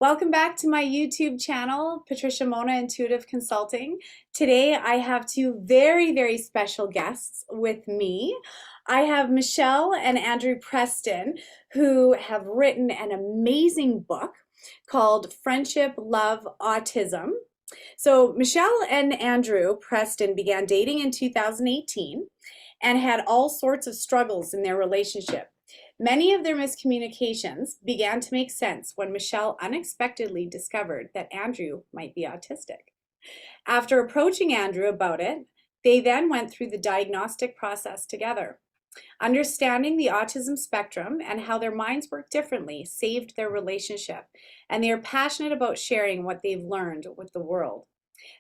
Welcome back to my YouTube channel, Patricia Monna Intuitive Consulting. Today I have two very special guests with me. I have Michelle and Andrew Preston, who have written an amazing book called Friendship, Love, Autism. So Michelle and Andrew Preston began dating in 2018 and had all sorts of struggles in their relationship. Many of their miscommunications began to make sense when Michelle unexpectedly discovered that Andrew might be autistic. After approaching Andrew about it, they then went through the diagnostic process together. Understanding the autism spectrum and how their minds work differently saved their relationship, and they are passionate about sharing what they've learned with the world.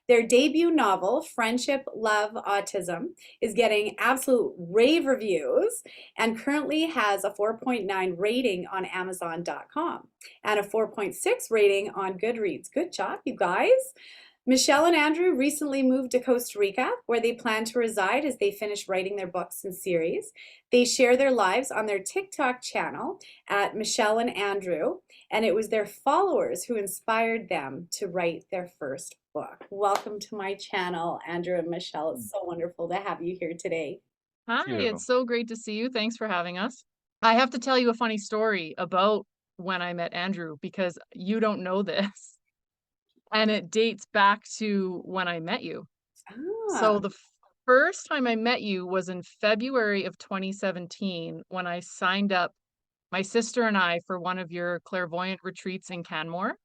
Their debut novel, Friendship, Love, Autism, is getting absolute rave reviews and currently has a 4.9 rating on Amazon.com and a 4.6 rating on Goodreads. Good job, you guys. Michelle and Andrew recently moved to Costa Rica, where they plan to reside as they finish writing their books and series. They share their lives on their TikTok channel at Michelle and Andrew, and it was their followers who inspired them to write their first book. Welcome to my channel, Andrew and Michelle. It's so wonderful to have you here today. Hi, You. it's so great to see you. Thanks for having us. I have to tell you a funny story about when I met Andrew because you don't know this, and it dates back to when I met you. Ah, So the first time I met you was in February of 2017 when I signed up my sister and I for one of your clairvoyant retreats in Canmore.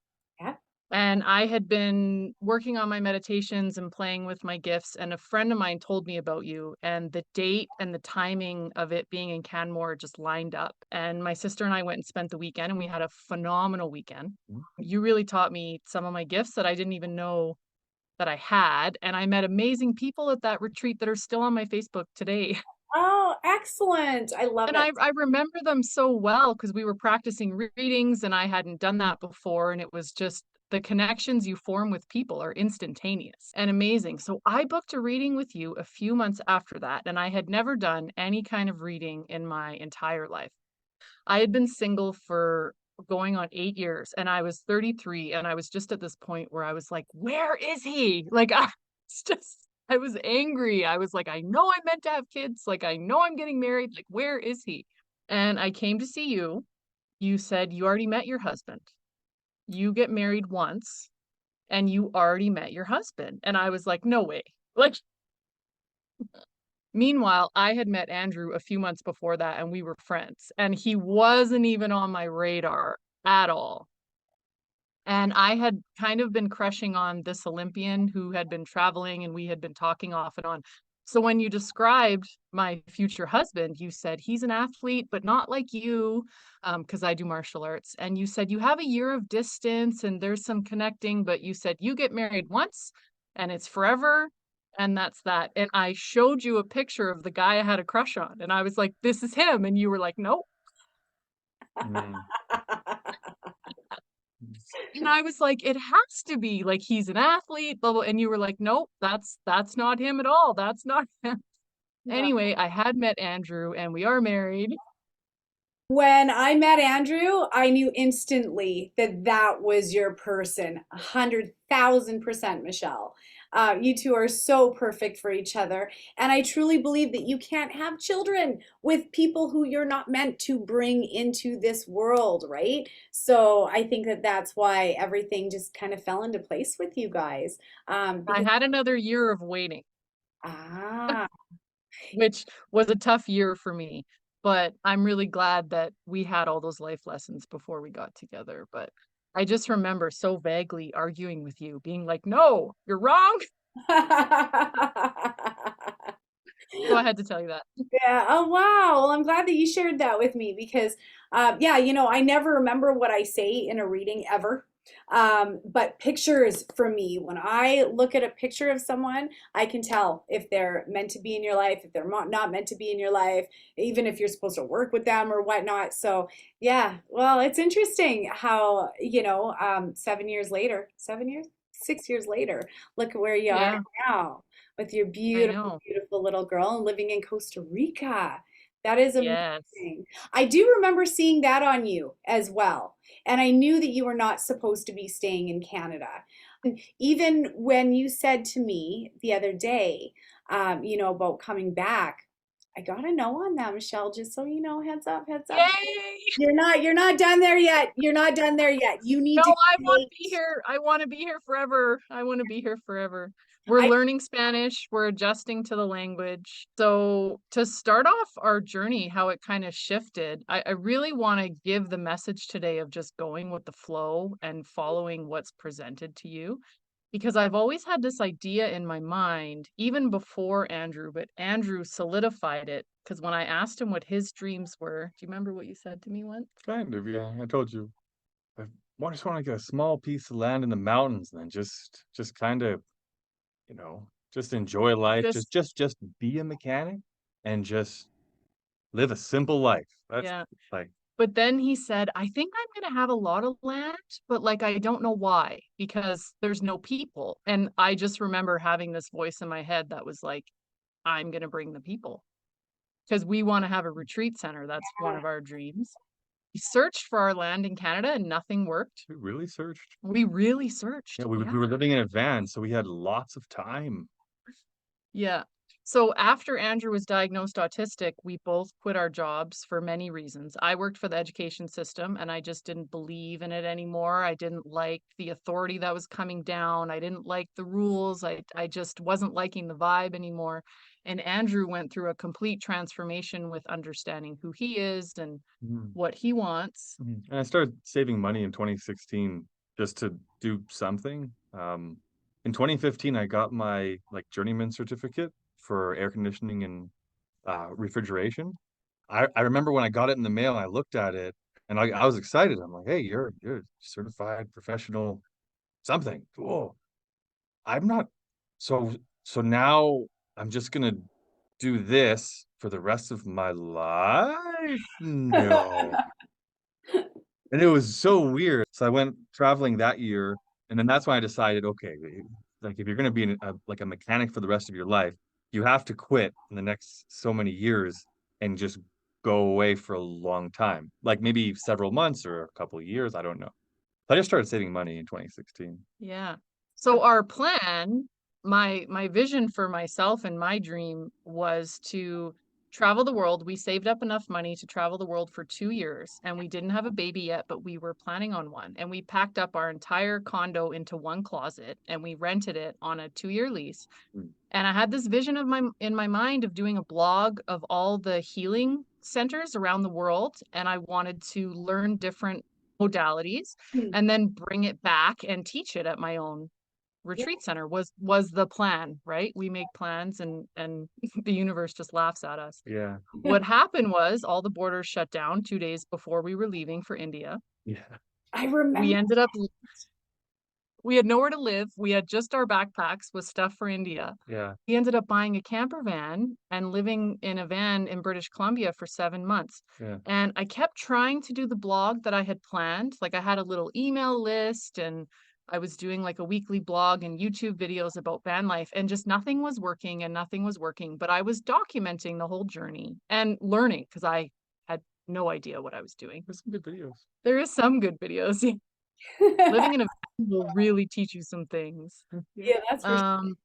yeah. And I had been working on my meditations and playing with my gifts, and a friend of mine told me about you, and the date and the timing of it being in Canmore just lined up. And my sister and I went and spent the weekend, and we had a phenomenal weekend. You really taught me some of my gifts that I didn't even know that I had, and I met amazing people at that retreat that are still on my Facebook today. Oh, excellent. I love And it. I remember them so well because we were practicing readings and I hadn't done that before. And it was just the connections you form with people are instantaneous and amazing. So I booked a reading with you a few months after that. And I had never done any kind of reading in my entire life. I had been single for going on 8 years and I was 33. And I was just at this point where I was like, where is he? Like, I was just, I was angry. I was like, I know I'm meant to have kids. Like, I know I'm getting married. Like, where is he? And I came to see you. You said you already met your husband. You get married once and you already met your husband. And I was like, no way. Like, meanwhile, I had met Andrew a few months before that and we were friends, and he wasn't even on my radar at all. And I had kind of been crushing on this Olympian who had been traveling and we had been talking off and on. So when you described my future husband, you said he's an athlete, but not like you, because I do martial arts. And you said you have a year of distance and there's some connecting, but you said you get married once and it's forever. And that's that. And I showed you a picture of the guy I had a crush on. And I was like, this is him. And you were like, nope. Mm. And I was like, it has to be like he's an athlete, blah, blah. And you were like, nope, that's not him at all. That's not him. Wow. Anyway, I had met Andrew and we are married. When I met Andrew, I knew instantly that that was your person. 100,000%, Michelle. You two are so perfect for each other. And I truly believe that you can't have children with people who you're not meant to bring into this world, right? So I think that that's why everything just kind of fell into place with you guys. I Because, had another year of waiting, ah, which was a tough year for me. But I'm really glad that we had all those life lessons before we got together. But I just remember so vaguely arguing with you, being like, no, you're wrong. So I had to tell you that. yeah. Oh, wow. Well, I'm glad that you shared that with me because, yeah, I never remember what I say in a reading ever. But pictures for me, when I look at a picture of someone, I can tell if they're meant to be in your life, if they're not meant to be in your life, even if you're supposed to work with them or whatnot. So, yeah, well, it's interesting how, 7 years later, 7 years, 6 years later, look at where you are Yeah, now with your I beautiful, know. beautiful little girl and living in Costa Rica. That is Yes. amazing. I do remember seeing that on you as well. And I knew that you were not supposed to be staying in Canada. And even when you said to me the other day, about coming back, I got a no on that, Michelle, just so you know, heads up, heads up. Yay! You're not done there yet. You're not done there yet. You No, need to I want to create. be here. I want to be here forever. I want to be here forever. We're I learning Spanish. We're adjusting to the language. So to start off our journey, how it kind of shifted, I really want to give the message today of just going with the flow and following what's presented to you. Because I've always had this idea in my mind, even before Andrew, but Andrew solidified it. Because when I asked him what his dreams were, do you remember what you said to me once? Kind of, yeah. I told you. Just want to get a small piece of land in the mountains and then just kind of, just enjoy life. Just, Just be a mechanic and just live a simple life. That's yeah. like, But then he said, I think I'm going to have a lot of land, but like, I don't know why, because there's no people. And I just remember having this voice in my head that was like, I'm going to bring the people because we want to have a retreat center. That's one of our dreams. We searched for our land in Canada and nothing worked. we really searched. We really searched. Yeah, we were living in a van, so we had lots of time. Yeah. So after Andrew was diagnosed autistic, we both quit our jobs for many reasons. I worked for the education system and I just didn't believe in it anymore. I didn't like the authority that was coming down. I didn't like the rules. I just wasn't liking the vibe anymore. And Andrew went through a complete transformation with understanding who he is and Mhm. what he wants. Mhm. And I started saving money in 2016 just to do something. In 2015, I got my like journeyman certificate for air conditioning and refrigeration. I remember when I got it in the mail, and I looked at it and I was excited. I'm like, hey, you're a certified professional something. Cool. I'm not so so now I'm just gonna do this for the rest of my life? No. And it was so weird. So I went traveling that year, and then that's when I decided, okay, like if you're going to be like a mechanic for the rest of your life, you have to quit in the next so many years and just go away for a long time, like maybe several months or a couple of years. I don't know. So I just started saving money in 2016. Yeah. So our plan, my vision for myself and my dream was to travel the world. We saved up enough money to travel the world for 2 years, and we didn't have a baby yet, but we were planning on one. And we packed up our entire condo into one closet and we rented it on a 2-year lease. Mm. And I had this vision of in my mind of doing a blog of all the healing centers around the world, and I wanted to learn different modalities and then bring it back and teach it at my own Yeah, retreat center was the plan, right? We make plans and the universe just laughs at us. Yeah. What happened was all the borders shut down 2 days before we were leaving for India. Yeah. I We remember. ended up we had nowhere to live. We had just our backpacks with stuff for India. Yeah. We ended up buying a camper van and living in a van in British Columbia for 7 months. Yeah. And I kept trying to do the blog that I had planned. Like I had a little email list and I was doing like a weekly blog and YouTube videos about van life and just nothing was working and nothing was working. But I was documenting the whole journey and learning because I had no idea what I was doing. There's some good videos. There is some good videos. Living in a van will really teach you some things. Yeah, that's for sure. Um,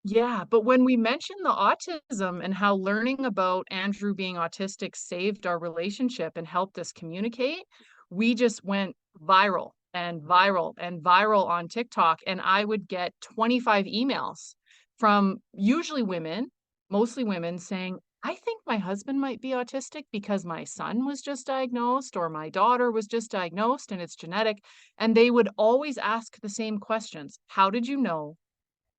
Yeah, but when we mentioned the autism and how learning about Andrew being autistic saved our relationship and helped us communicate, we just went viral and viral and viral on TikTok. And I would get 25 emails from usually women, mostly women, saying, I think my husband might be autistic because my son was just diagnosed or my daughter was just diagnosed and it's genetic. And they would always ask the same questions. How did you know?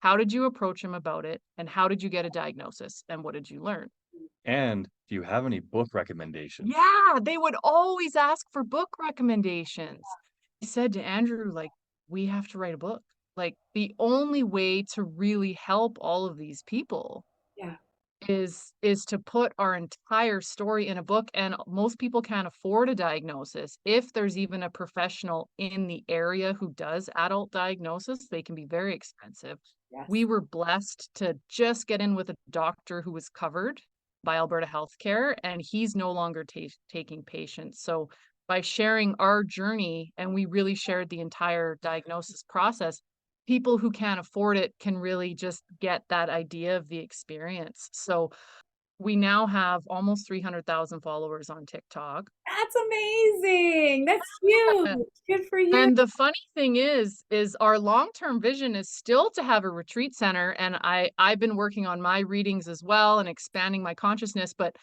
How did you approach him about it? And how did you get a diagnosis? And what did you learn? And do you have any book recommendations? Yeah, they would always ask for book recommendations. I said to Andrew, like, we have to write a book. Like, the only way to really help all of these people Yeah. is to put our entire story in a book, and most people can't afford a diagnosis. If there's even a professional in the area who does adult diagnosis, they can be very expensive. Yes. We were blessed to just get in with a doctor who was covered by Alberta Healthcare, and he's no longer taking patients. So by sharing our journey, and we really shared the entire diagnosis process, people who can't afford it can really just get that idea of the experience. So we now have almost 300,000 followers on TikTok. That's amazing. That's huge. Good for you. And the funny thing is our long-term vision is still to have a retreat center. And I've been working on my readings as well and expanding my consciousness, but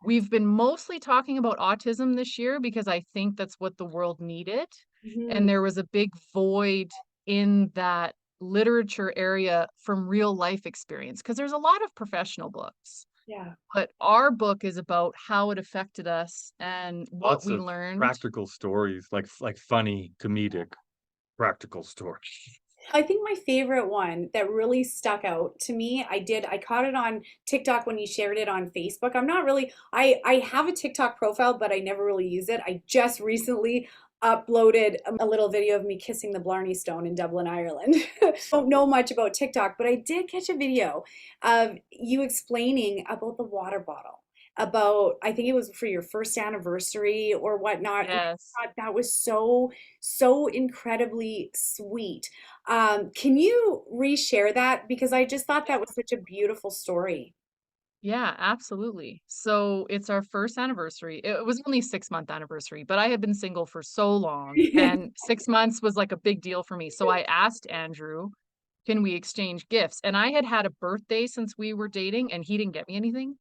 we've been mostly talking about autism this year because I think that's what the world needed. And Mhm. there was a big void in that literature area from real life experience because there's a lot of professional books. Yeah. But our book is about how it affected us and what Lots we of learned. practical stories, like funny, comedic, practical stories. I think my favorite one that really stuck out to me, I caught it on TikTok when you shared it on Facebook. I'm not really, I have a TikTok profile, but I never really use it. I just recently uploaded a little video of me kissing the Blarney Stone in Dublin, Ireland. Don't know much about TikTok, but I did catch a video of you explaining about the water bottle, about, I think it was for your first anniversary or whatnot. And Yes. I thought that was so incredibly sweet. Can you reshare that? Because I just thought that was such a beautiful story. Yeah, absolutely. So it's our first anniversary. It was only 6-month anniversary, but I had been single for so long, and 6 months was like a big deal for me. So I asked Andrew, can we exchange gifts? And I had had a birthday since we were dating, and he didn't get me anything.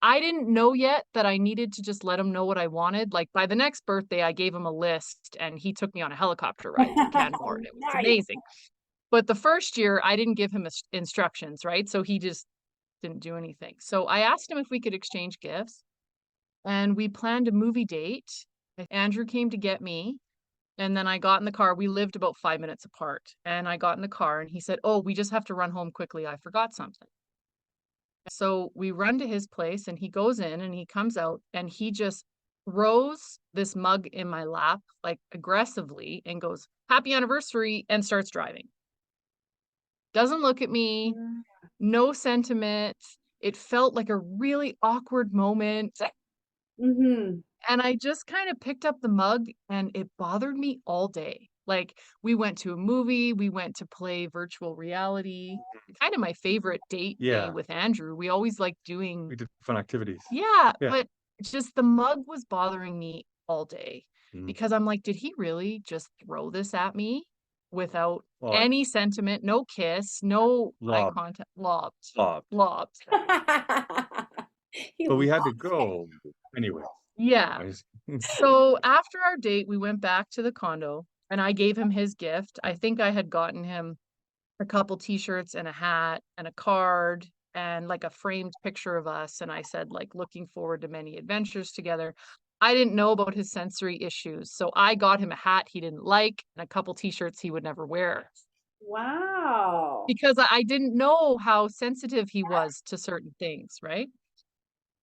I didn't know yet that I needed to just let him know what I wanted. Like by the next birthday, I gave him a list, and he took me on a helicopter ride to Canmore, and it was Nice. amazing. But the first year, I didn't give him instructions, right? So he just didn't do anything. So I asked him if we could exchange gifts, and we planned a movie date. Andrew came to get me, and then I got in the car. We lived about 5 minutes apart, and I got in the car, and he said, "Oh, we just have to run home quickly. I forgot something." So we run to his place, and he goes in and he comes out, and he just throws this mug in my lap, like aggressively, and goes, "Happy anniversary," and starts driving. Doesn't look at me, no sentiment. It felt like a really awkward moment. Mm-hmm. And I just kind of picked up the mug and it bothered me all day. Like we went to a movie, we went to play virtual reality, kind of my favorite date day Yeah, with Andrew. We always like doing, we did fun activities. yeah, Yeah. but just the mug was bothering me all day Mm. because I'm like, did he really just throw this at me without Well, any sentiment, no kiss, no eye lob, contact, lobbed, lob. lobbed. He But we had to lost it. go anyway. Yeah. Anyways. So after our date, we went back to the condo and I gave him his gift. I think I had gotten him a couple t-shirts and a hat and a card and like a framed picture of us. And I said, like, looking forward to many adventures together. I didn't know about his sensory issues. So I got him a hat he didn't like and a couple t-shirts he would never wear Wow. because I didn't know how sensitive he was to certain things, right?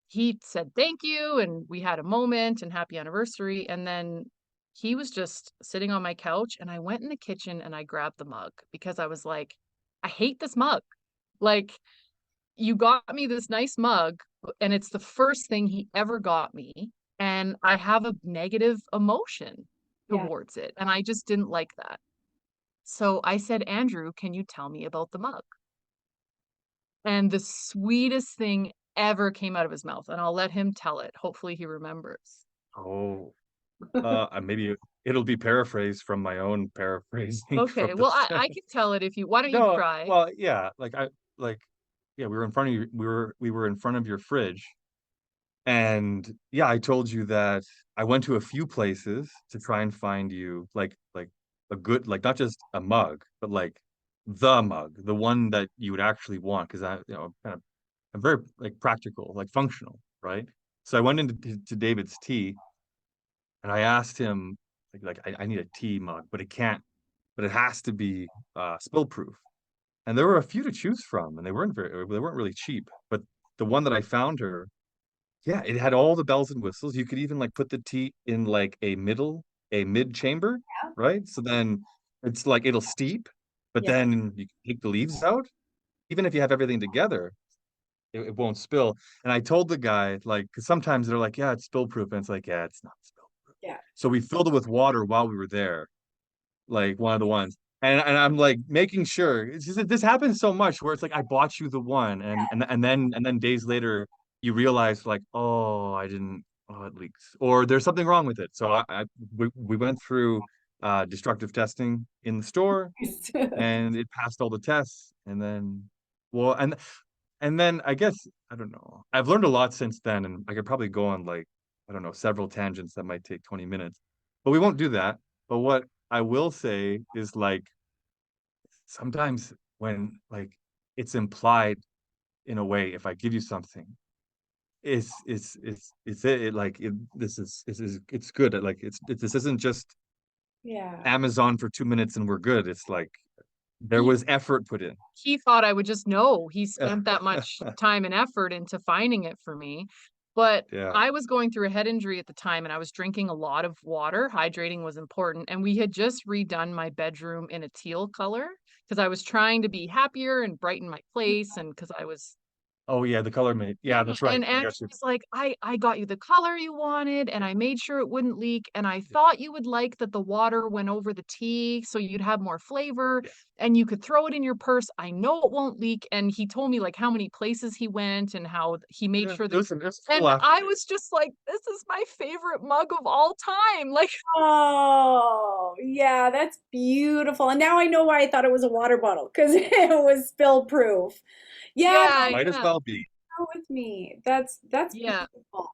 He said thank you and we had a moment and happy anniversary, and then he was just sitting on my couch and I went in the kitchen and I grabbed the mug because I was like, I hate this mug. Like, you got me this nice mug and it's the first thing he ever got me, and I have a negative emotion Yeah. towards it and I just didn't like that. So I said, Andrew, can you tell me about the mug? And the sweetest thing ever came out of his mouth, and I'll let him tell it. Hopefully he remembers. Oh, maybe it'll be paraphrased from my own paraphrasing from Okay, the well, I sentence. can tell it if you, why don't you No, try? well, yeah, like, yeah, we were in front of you. We were in front of your fridge, and yeah, I told you that I went to a few places to try and find you like a good, like not just a mug, but like the mug, the one that you would actually want, because I'm very like practical, like functional, right? So I went into to David's tea and I asked him I need a tea mug, but it has to be spill proof. And there were a few to choose from, and they weren't really cheap. But the one that I found her, yeah, it had all the bells and whistles. You could even like put the tea in like a mid chamber, right? So then it's like it'll steep, but Yeah. then you can take the leaves out. Even if you have everything together, it won't spill. And I told the guy, like, because sometimes they're like, yeah, it's spill proof, and it's like, yeah, it's not spill proof. Yeah. So we filled it with water while we were there, like one of the ones. And I'm like making sure it's just that this happens so much where it's like I bought you the one, and then days later you realize like, oh, I didn't, oh, it leaks, or there's something wrong with it. So we went through destructive testing in the store, and it passed all the tests. And then, well, and then I guess, I don't know. I've learned a lot since then, and I could probably go on, like, I don't know, several tangents that might take 20 minutes. But we won't do that. But what I will say is, like, sometimes when, like, it's implied in a way, if I give you something, it's good. Like, this isn't just Yeah. Amazon for 2 minutes and we're good. It's like there He was effort put in. he thought I would just know. He spent that much time and effort into finding it for me. But Yeah. I was going through a head injury at the time and I was drinking a lot of water. Hydrating was important. And we had just redone my bedroom in a teal color because I was trying to be happier and brighten my place. And because I was Oh yeah, the color mate. Yeah, yeah, that's right. and I Andrew got you. was like, I got you the color you wanted, and I made sure it wouldn't leak, and I thought you would like that the water went over the tea so you'd have more flavor, Yeah. and you could throw it in your purse. I know it won't leak. And he told me like how many places he went and how he made Yeah. sure that. Listen, it's full And after. I was just like, this is my favorite mug of all time. Like, Oh, yeah, that's beautiful. And now I know why I thought it was a water bottle because it was spill proof. Yeah, yeah, Might as yeah, well be. go with me. That's yeah. beautiful.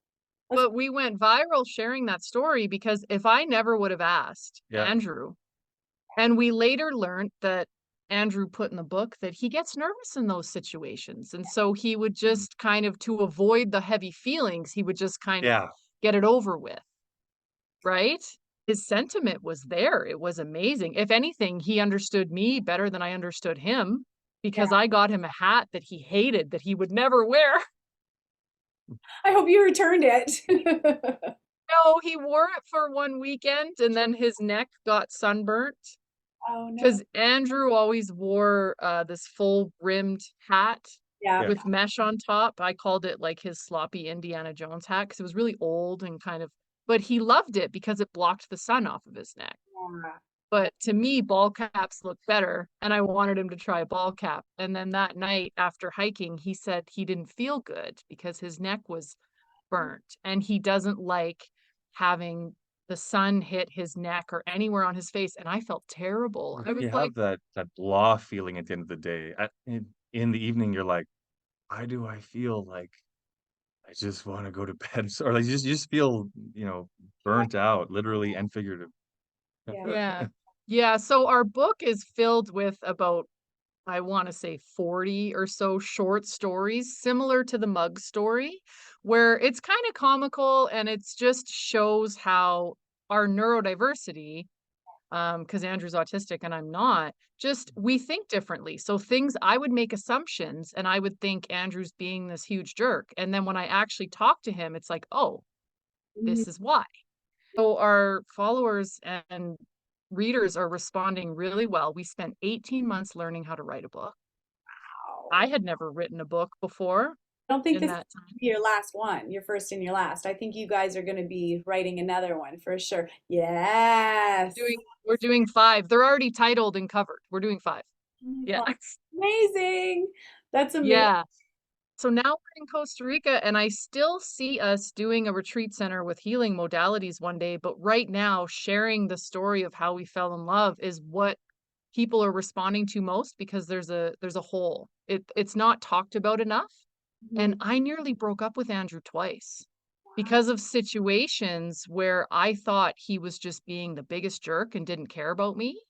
That's But we went viral sharing that story because if I never would have asked Yeah. Andrew. And we later learned that Andrew put in the book that he gets nervous in those situations. And so he would Mhm. just kind of, to avoid the heavy feelings, he would just kind of Yeah. get it over with, right? His sentiment was there. It was amazing. If anything, he understood me better than I understood him yeah. because I got him a hat that he hated that he would never wear. I hope you returned it. No, he wore it for one weekend and then his neck got sunburnt. Oh no. Because Andrew always wore this full brimmed hat Yeah. Yeah. with mesh on top. I called it like his sloppy Indiana Jones hat because it was really old and kind of, but he loved it because it blocked the sun off of his neck. Yeah. But to me, ball caps look better, and I wanted him to try a ball cap. And then that night after hiking, he said he didn't feel good because his neck was burnt and he doesn't like having the sun hit his neck or anywhere on his face. And I felt terrible. I was You like, have that blah feeling at the end of the day. In the evening, you're like, why do I feel like I just want to go to bed? Or like you just feel, burnt out, literally and figurative. Yeah. yeah. Yeah. So our book is filled with about, I want to say 40 or so short stories, similar to the mug story, where it's kind of comical and it's just shows how our neurodiversity, because Andrew's autistic and I'm not, just we think differently. So things I would make assumptions and I would think Andrew's being this huge jerk. And then when I actually talk to him, it's like, oh, Mhm. this is why. So our followers and readers are responding really well. We spent 18 months learning how to write a book. I Wow. had never written a book before I don't think in this is that time. your last one, your first and your last. I think you guys are going to be writing another one for sure. Yes. We're doing five. They're already titled and covered. We're doing five. Oh my Yeah. God. Amazing. That's amazing. Yeah. So now we're in Costa Rica, and I still see us doing a retreat center with healing modalities one day. But right now, sharing the story of how we fell in love is what people are responding to most because there's a hole. It's not talked about enough. And Mhm. I nearly broke up with Andrew twice Wow. because of situations where I thought he was just being the biggest jerk and didn't care about me.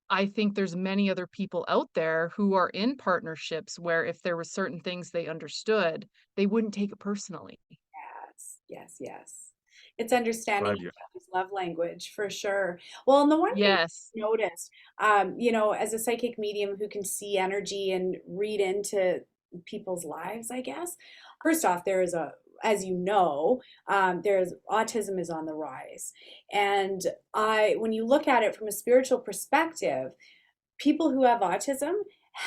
I think there's many other people out there who are in partnerships where if there were certain things they understood, they wouldn't take it personally. Yes, yes, yes. It's understanding Glad you. each other's love language for sure. Well, and the one thing Yes. I noticed, as a psychic medium who can see energy and read into people's lives, I guess. First off, there is as you know, there's autism is on the rise, and when you look at it from a spiritual perspective, people who have autism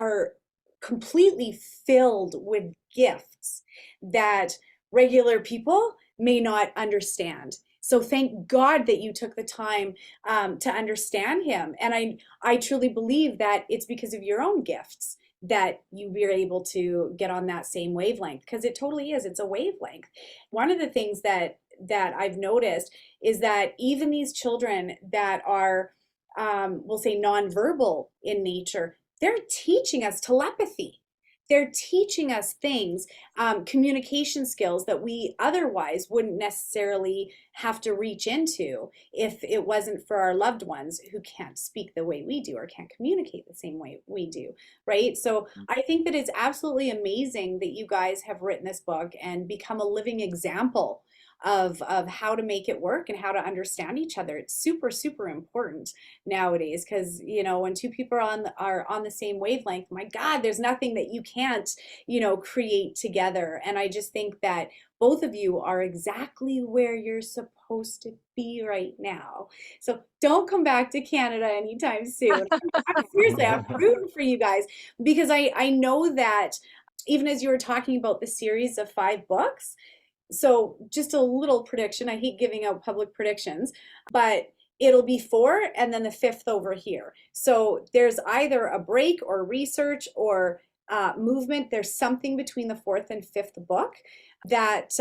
are completely filled with gifts that regular people may not understand. So thank God that you took the time to understand him. And I truly believe that it's because of your own gifts that you were able to get on that same wavelength, because it totally is. It's a wavelength. One of the things that I've noticed is that even these children that are, we'll say, nonverbal in nature, they're teaching us telepathy. They're teaching us things, communication skills that we otherwise wouldn't necessarily have to reach into if it wasn't for our loved ones who can't speak the way we do or can't communicate the same way we do, right? So I think that it's absolutely amazing that you guys have written this book and become a living example of how to make it work and how to understand each other. It's super, super important nowadays, because when two people are on the same wavelength, my God, there's nothing that you can't create together. And I just think that both of you are exactly where you're supposed to be right now. So don't come back to Canada anytime soon. Seriously, I'm rooting for you guys, because I know that even as you were talking about the series of 5 books, so just a little prediction. I hate giving out public predictions, but it'll be 4 and then the 5th over here. So there's either a break or research or movement. There's something between the 4th and 5th book that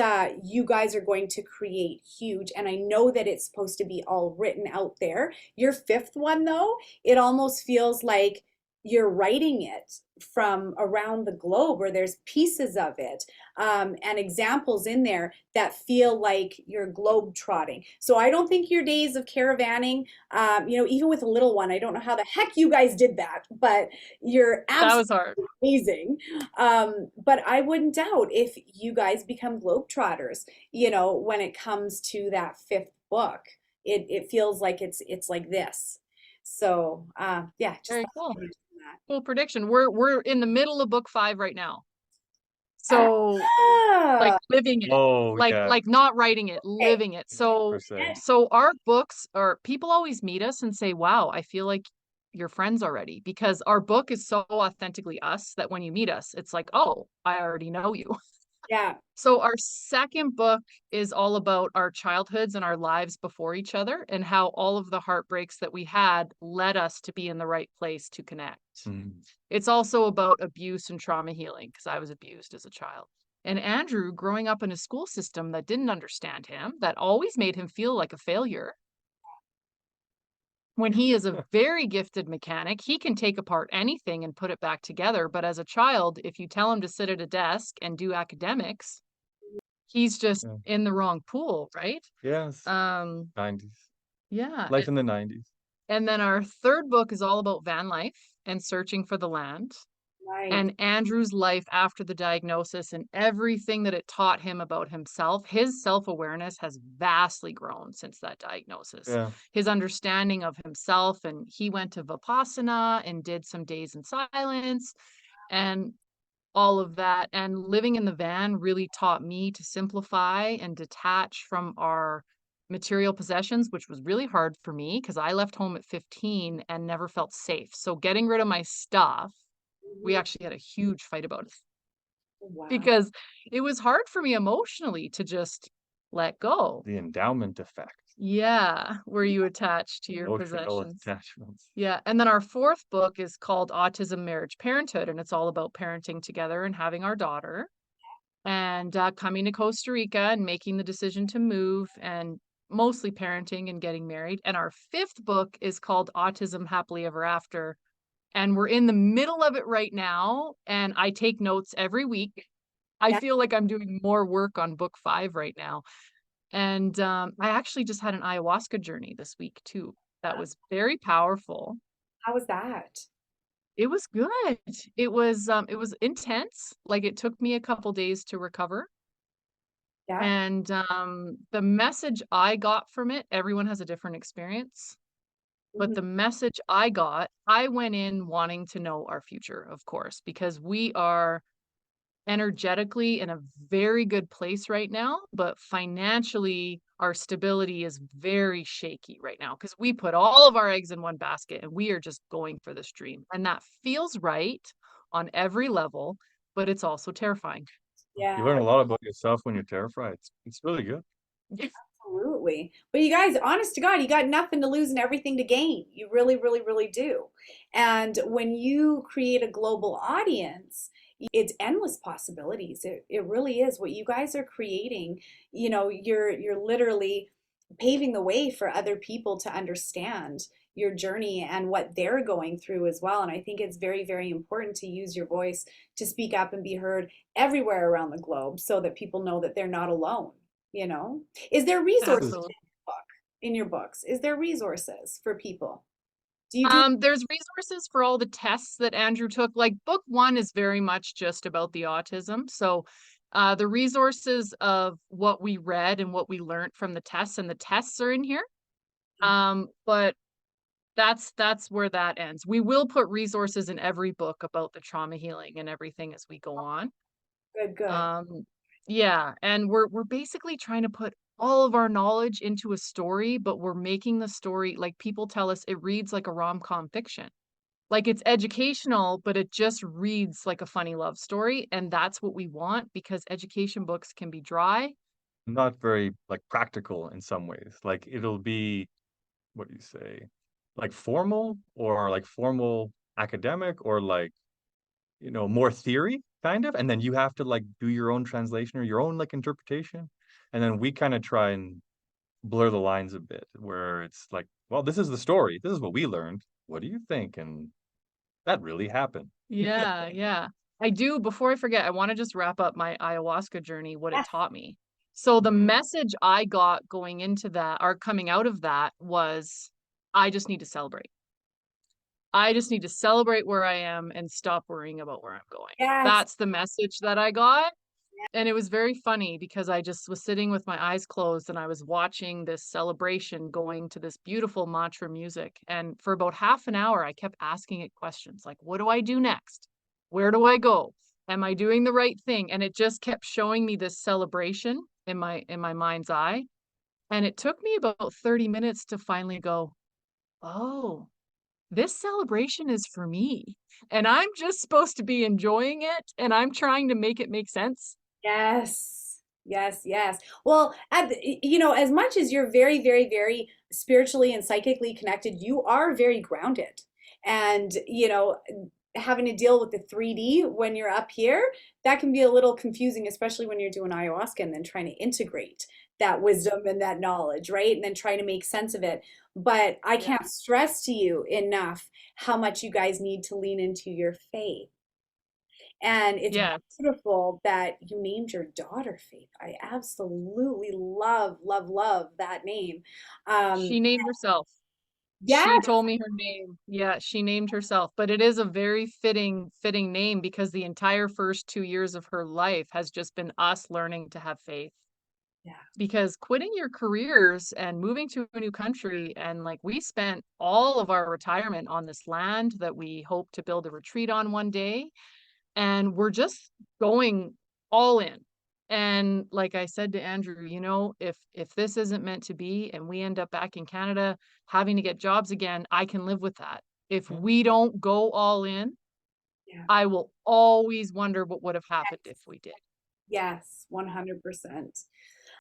you guys are going to create huge. And I know that it's supposed to be all written out there. Your 5th one, though, it almost feels like you're writing it from around the globe, or there's pieces of it and examples in there that feel like you're globe trotting. So I don't think your days of caravanning, even with a little one, I don't know how the heck you guys did that, but you're That was absolutely hard. amazing. But I wouldn't doubt if you guys become globetrotters, when it comes to that 5th book. It feels like it's like this. So yeah, just Very thought cool. I'd mention that. Cool prediction. We're in the middle of book 5 right now. So like Ah, living it, Oh yeah, like not writing it, okay. living it. So per se. so our books are, people always meet us and say, "Wow, I feel like you're friends already," because our book is so authentically us that when you meet us, it's like, "Oh, I already know you." Yeah. So our second book is all about our childhoods and our lives before each other, and how all of the heartbreaks that we had led us to be in the right place to connect. Mhm. It's also about abuse and trauma healing, because I was abused as a child. And Andrew, growing up in a school system that didn't understand him, that always made him feel like a failure, when he is a very gifted mechanic, he can take apart anything and put it back together. But as a child, if you tell him to sit at a desk and do academics, he's just Yeah. in the wrong pool, right? Yes. Um, 90s. yeah. Life in the 90s. And then our third book is all about van life and searching for the land. Nice. And Andrew's life after the diagnosis and everything that it taught him about himself. His self-awareness has vastly grown since that diagnosis. Yeah. His understanding of himself, and he went to Vipassana and did some days in silence and all of that. And living in the van really taught me to simplify and detach from our material possessions, which was really hard for me because I left home at 15 and never felt safe. So getting rid of my stuff, we Mhm. actually had a huge fight about it Wow. because it was hard for me emotionally to just let go. The endowment effect. Yeah, where you attach to your Emotional possessions. attachments. Yeah, and then our fourth book is called Autism, Marriage, Parenthood, and it's all about parenting together and having our daughter and coming to Costa Rica and making the decision to move and mostly parenting and getting married. And our fifth book is called Autism, Happily Ever After, and we're in the middle of it right now, and I take notes every week. I Yeah. feel like I'm doing more work on book 5 right now. And I actually just had an ayahuasca journey this week too. That was very powerful. How was that? It was good. It was intense. Like it took me a couple days to recover. Yeah. And the message I got from it, everyone has a different experience. But Mhm. the message I got, I went in wanting to know our future, of course, because we are energetically in a very good place right now, but financially, our stability is very shaky right now because we put all of our eggs in one basket and we are just going for this dream. And that feels right, on every level, but it's also terrifying. You Yeah. learn a lot about yourself when you're terrified. It's really good. Absolutely. But you guys, honest to God, you got nothing to lose and everything to gain. You really, really, really do. And when you create a global audience, it's endless possibilities. It really is. What you guys are creating, you're literally paving the way for other people to understand your journey and what they're going through as well. And I think it's very, very important to use your voice to speak up and be heard everywhere around the globe so that people know that they're not alone, you know? Is there resources Absolutely. in your books? Is there resources for people? Do you do? There's resources for all the tests that Andrew took. Like book one is very much just about the autism. So the resources of what we read and what we learned from the tests, and the tests are in here. But that's where that ends. We will put resources in every book about the trauma healing and everything as we go on. Good, good. Yeah, and we're basically trying to put all of our knowledge into a story, but we're making the story, like people tell us, it reads like a rom-com fiction. Like it's educational, but it just reads like a funny love story, and that's what we want because education books can be dry. Not very like practical in some ways. Like it'll be, what do you say? Like formal or like formal academic or like, more theory kind of. And then you have to like do your own translation or your own like interpretation. And then we kind of try and blur the lines a bit where it's like, well, this is the story. This is what we learned. What do you think? And that really happened. Yeah, yeah. I do, before I forget, I want to just wrap up my ayahuasca journey, what it Yes. taught me. So the Mhm. message I got going into that or coming out of that was I just need to celebrate. I just need to celebrate where I am and stop worrying about where I'm going. Yes. That's the message that I got. And it was very funny because I just was sitting with my eyes closed and I was watching this celebration going to this beautiful mantra music. And for about half an hour, I kept asking it questions like, what do I do next? Where do I go? Am I doing the right thing? And it just kept showing me this celebration in my mind's eye. And it took me about 30 minutes to finally go, oh, this celebration is for me. And I'm just supposed to be enjoying it. And I'm trying to make it make sense. Yes. Yes, yes. Well, as much as you're very, very, very spiritually and psychically connected, you are very grounded. And, having to deal with the 3D when you're up here, that can be a little confusing, especially when you're doing ayahuasca and then trying to integrate that wisdom and that knowledge, right? And then trying to make sense of it. But I Yeah. can't stress to you enough how much you guys need to lean into your faith. And it's Yeah. beautiful that you named your daughter Faith. I absolutely love, love, love that name. Um, She named herself. She yes, told me her name. Yeah, she named herself, but it is a very fitting name because the entire first 2 years of her life has just been us learning to have faith. yeah, Because quitting your careers and moving to a new country, and like we spent all of our retirement on this land that we hope to build a retreat on one day, and we're just going all in. And like I said to Andrew, if this isn't meant to be and we end up back in Canada having to get jobs again, I can live with that. If we don't go all in, yeah. I will always wonder what would have happened if we did. Yes, 100%.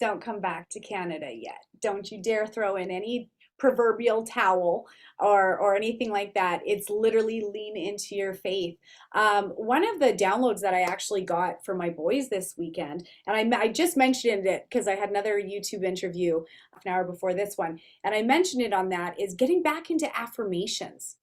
Don't come back to Canada yet. Don't you dare throw in any proverbial towel or anything like that. It's literally lean into your faith. One of the downloads that I actually got for my boys this weekend, and I just mentioned it because I had another YouTube interview half an hour before this one, and I mentioned it on that, is getting back into affirmations.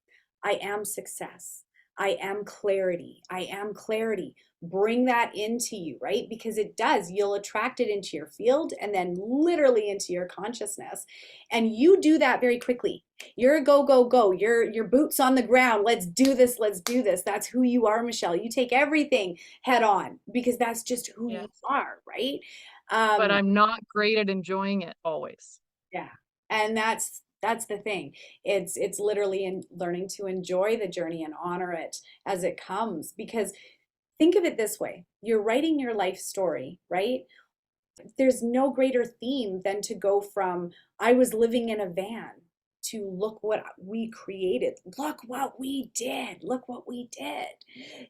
I am success. I am clarity. I am clarity. Bring that into you, right? Because it does. You'll attract it into your field and then literally into your consciousness. And you do that very quickly. You're a go, go, go. Your boots on the ground. Let's do this. Let's do this. That's who you are, Michelle. You take everything head on because that's just who Yeah. you are, right? But Um, I'm not great at enjoying it always. yeah. And that's the thing. It's literally in learning to enjoy the journey and honor it as it comes because think of it this way. You're writing your life story, right? There's no greater theme than to go from I was living in a van to look what we created. Look what we did. Look what we did.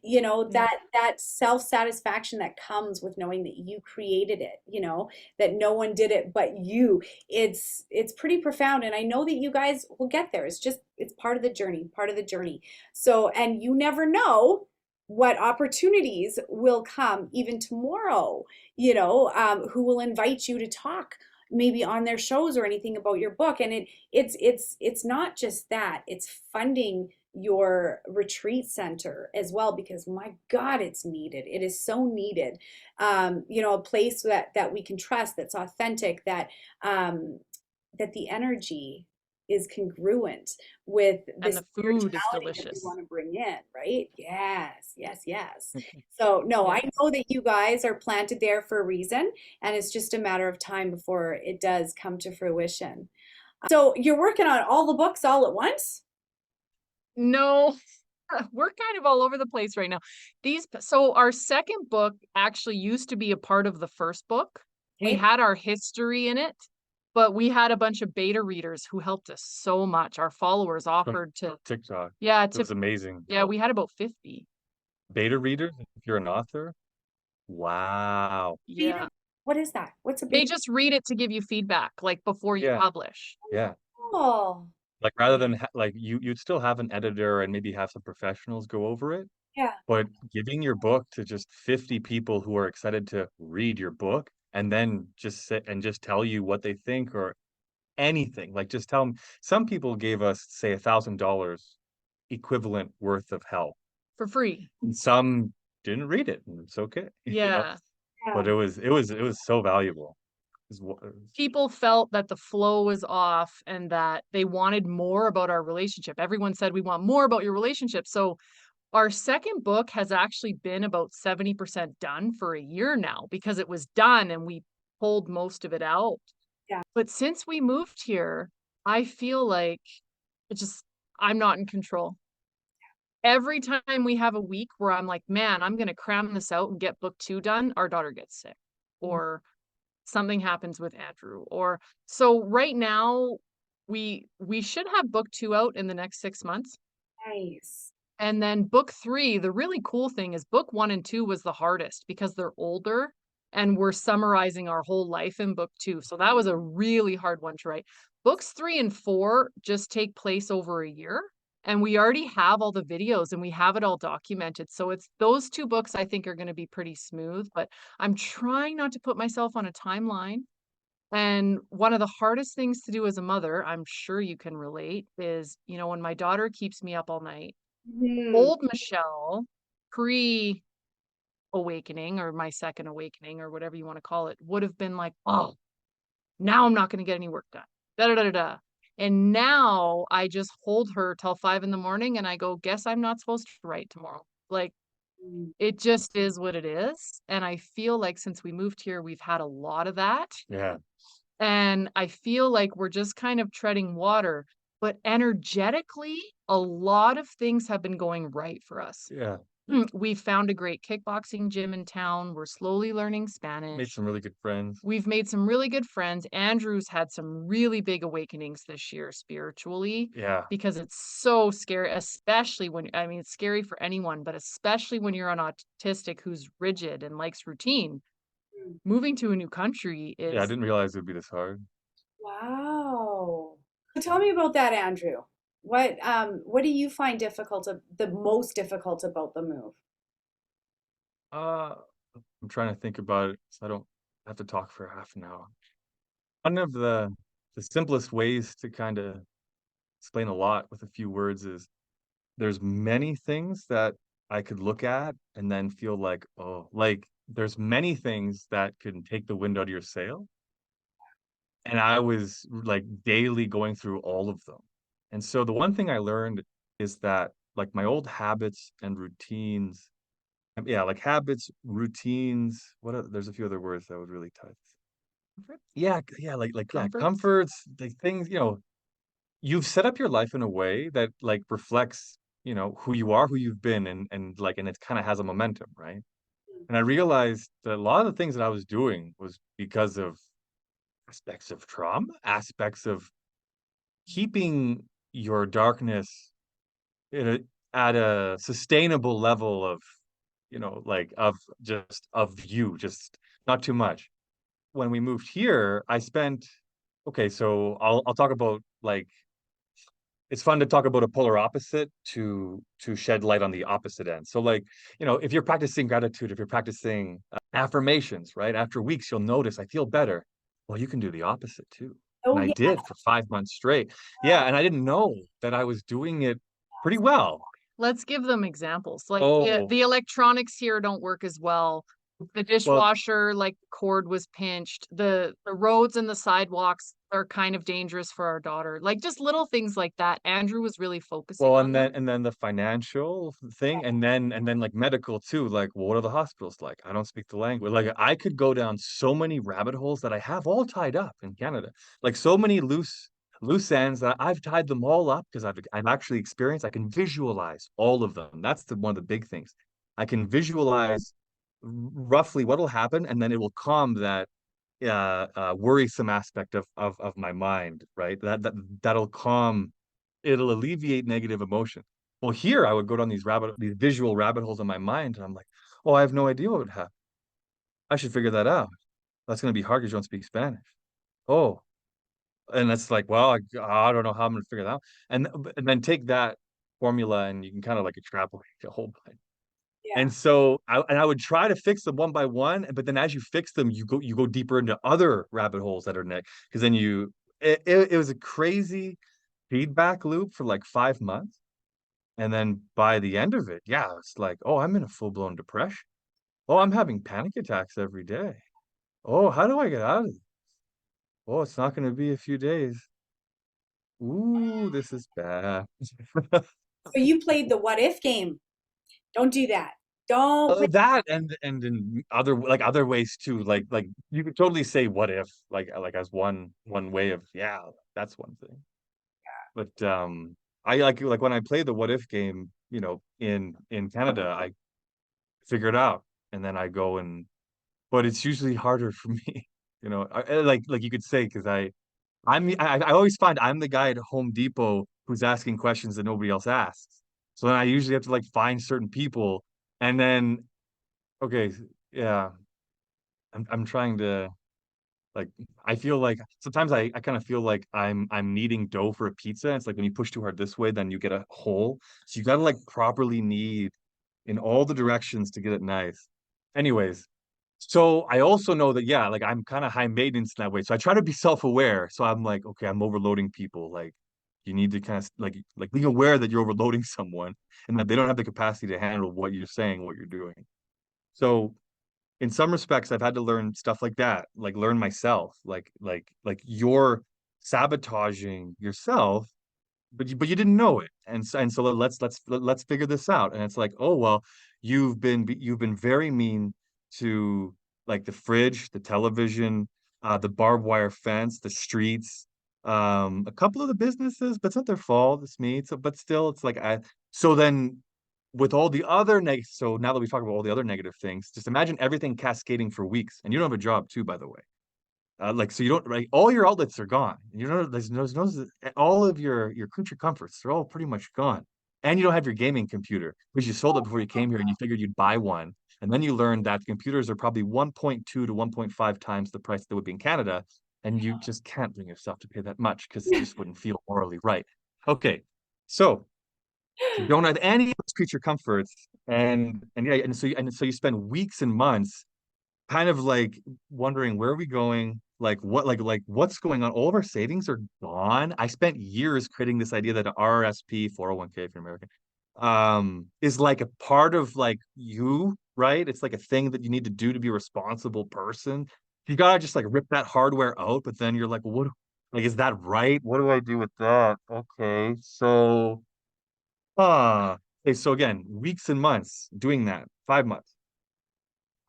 You know, Yeah. that self-satisfaction that comes with knowing that you created it, you know, that no one did it but you. It's pretty profound, and I know that you guys will get there. It's just it's part of the journey, part of the journey. So, and you never know what opportunities will come even tomorrow, you know, who will invite you to talk maybe on their shows or anything about your book. And it's not just that, it's funding your retreat center as well, because my God, it's needed. It is so needed. You know, a place that we can trust, that's authentic, that the energy is congruent with And the the food is spirituality that we delicious. want to bring in, right? Yes, yes, yes. So, no, I know that you guys are planted there for a reason, and it's just a matter of time before it does come to fruition. So, you're working on all the books all at once? No, we're kind of all over the place right now. So our second book actually used to be a part of the first book. We Okay. had our history in it, but we had a bunch of beta readers who helped us so much. Our followers From offered to, TikTok. yeah, It was amazing. yeah, we had about 50. Beta readers, if you're an author. Wow. Yeah. Beta? What is that? What's a They beta? just read it to give you feedback, like before you Yeah. publish. Yeah. Oh, Like rather than like you'd still have an editor and maybe have some professionals go over it, yeah. but giving your book to just 50 people who are excited to read your book and then just sit and just tell you what they think or anything. Like just tell them. Some people gave us, say, $1,000 equivalent worth of help. For free. And some didn't read it, and it's okay, you know. Yeah. But Yeah. it was so valuable. People felt that the flow was off and that they wanted more about our relationship. Everyone said, we want more about your relationship. So our second book has actually been about 70% done for a year now because it was done and we pulled most of it out. Yeah. But since we moved here, I feel like it just, I'm not in control. Every time we have a week where I'm like, man, I'm going to cram this out and get book 2 done, our daughter gets sick or something happens with Andrew. Or so right now we should have book 2 out in the next 6 months. Nice. And then book 3, the really cool thing is book 1 and 2 was the hardest because they're older and we're summarizing our whole life in book 2. So that was a really hard one to write. Books 3 and 4 just take place over a year. And we already have all the videos and we have it all documented. So it's those 2 books I think are going to be pretty smooth, but I'm trying not to put myself on a timeline. And one of the hardest things to do as a mother, I'm sure you can relate, is, you know, when my daughter keeps me up all night, Mhm. old Michelle, pre awakening or my second awakening or whatever you want to call it, would have been like, oh, now I'm not going to get any work done. Da da da da da. And now I just hold her till 5 in the morning and I go, guess I'm not supposed to write tomorrow. Like Mm. it just is what it is. And I feel like since we moved here, we've had a lot of that. Yeah. And I feel like we're just kind of treading water, but energetically, a lot of things have been going right for us. Yeah. We found a great kickboxing gym in town. We're slowly learning Made Spanish. some really good friends. We've made some really good friends. Andrew's had some really big awakenings this year spiritually Yeah. because it's so scary, especially when, I mean, it's scary for anyone, but especially when you're an autistic who's rigid and likes routine. Mm. Moving to a new country Yeah, I is didn't realize it would be this hard. Wow. So tell me about that, Andrew. What do you find the most difficult about the move? Uh, I'm trying to think about it so I don't have to talk for half an hour. One of the simplest ways to kind of explain a lot with a few words is there's many things that I could look at and then feel like, oh, like there's many things that can take the wind out of your sail. And I was like daily going through all of them. And so the one thing I learned is that like my old habits and routines, yeah, like habits, routines, there's a few other words that would really tie this. comfort. Yeah, yeah, Comforts. comforts, the things, you've set up your life in a way that like reflects, who you are, who you've been, and it kind of has a momentum, right? And I realized that a lot of the things that I was doing was because of aspects of trauma, aspects of keeping your darkness in at a sustainable level of, like of you, just not too much. When we moved here, I spent, okay, so I'll talk about like it's fun to talk about a polar opposite to shed light on the opposite end. So like, if you're practicing gratitude, if you're practicing affirmations, right? After weeks, you'll notice I feel better. Well, you can do the opposite too. And Oh I yeah. did for 5 months straight. Yeah, and I didn't know that I was doing it pretty well. Let's give them examples. Like Oh, the electronics here don't work as well. The well, dishwasher, like cord was pinched. The roads and the sidewalks are kind of dangerous for our daughter. Like just little things like that. Andrew was really focusing Well, on and then them. and then the financial thing, and then like medical too. Like, well, what are the hospitals like? I don't speak the language. Like, I could go down so many rabbit holes that I have all tied up in Canada. Like, so many loose ends that I've tied them all up because I've actually experienced. I can visualize all of them. That's one of the big things. I can visualize roughly what will happen, and then it will calm that worrisome aspect of my mind, right? That'll calm, it'll alleviate negative emotion. Well, here I would go down these visual rabbit holes in my mind, and I'm like, oh, I have no idea what would happen. I should figure that out. That's going to be hard because you don't speak Spanish. Oh, and that's like, well, I don't know how I'm going to figure that out. And then take that formula and you can kind of like extrapolate a whole bunch. Yeah. And so I would try to fix them one by one, but then as you fix them, you go deeper into other rabbit holes that are next. Because then it was a crazy feedback loop for like 5 months. And then by the end of it, yeah, it's like, oh, I'm in a full-blown depression. Oh, I'm having panic attacks every day. Oh, how do I get out of it? Oh, it's not going to be a few days. Ooh, this is bad. So you played the what if game. Don't do that. Don't play. That and in other ways too. Like you could totally say what if like as one way of, yeah, that's one thing. But I like when I play the what if game, in Canada, I figure it out and then I go and but it's usually harder for me. Like you could say because I always find I'm the guy at Home Depot who's asking questions that nobody else asks. So then I usually have to like find certain people and then okay, yeah, I'm trying to like I feel like sometimes I kind of feel like I'm kneading dough for a pizza. It's like when you push too hard this way, then you get a hole. So you gotta like properly knead in all the directions to get it nice. Anyways, so I also know that yeah, like I'm kind of high maintenance in that way. So I try to be self-aware. So I'm like, okay, I'm overloading people. Like you need to kind of like be aware that you're overloading someone and that they don't have the capacity to handle what you're saying, what you're doing. So in some respects, I've had to learn stuff like that, like learn myself, like you're sabotaging yourself, but you didn't know it, and so let's figure this out. And it's like, oh well, you've been very mean to like the fridge, the television, the barbed wire fence, the streets, a couple of the businesses, but it's not their fault. It's me. So, but still, it's like So then with all the other so now that we talk about all the other negative things, just imagine everything cascading for weeks, and you don't have a job too, by the way. Like so you don't like all your outlets are gone. You know, there's no all of your creature comforts, they're all pretty much gone. And you don't have your gaming computer, because you sold it before you came here and you figured you'd buy one. And then you learned that computers are probably 1.2 to 1.5 times the price they would be in Canada. And you just can't bring yourself to pay that much because it just wouldn't feel morally right. Okay. So you don't have any of those creature comforts, and yeah, and so you spend weeks and months kind of like wondering where are we going, like what's going on. All of our savings are gone. I spent years creating this idea that an RRSP 401k if you're American is like a part of like you, right? It's like a thing that you need to do to be a responsible person. You gotta just like rip that hardware out, but then you're like, well, what, like, is that right? What do I do with that? Okay, so okay, so again, weeks and months doing that, 5 months.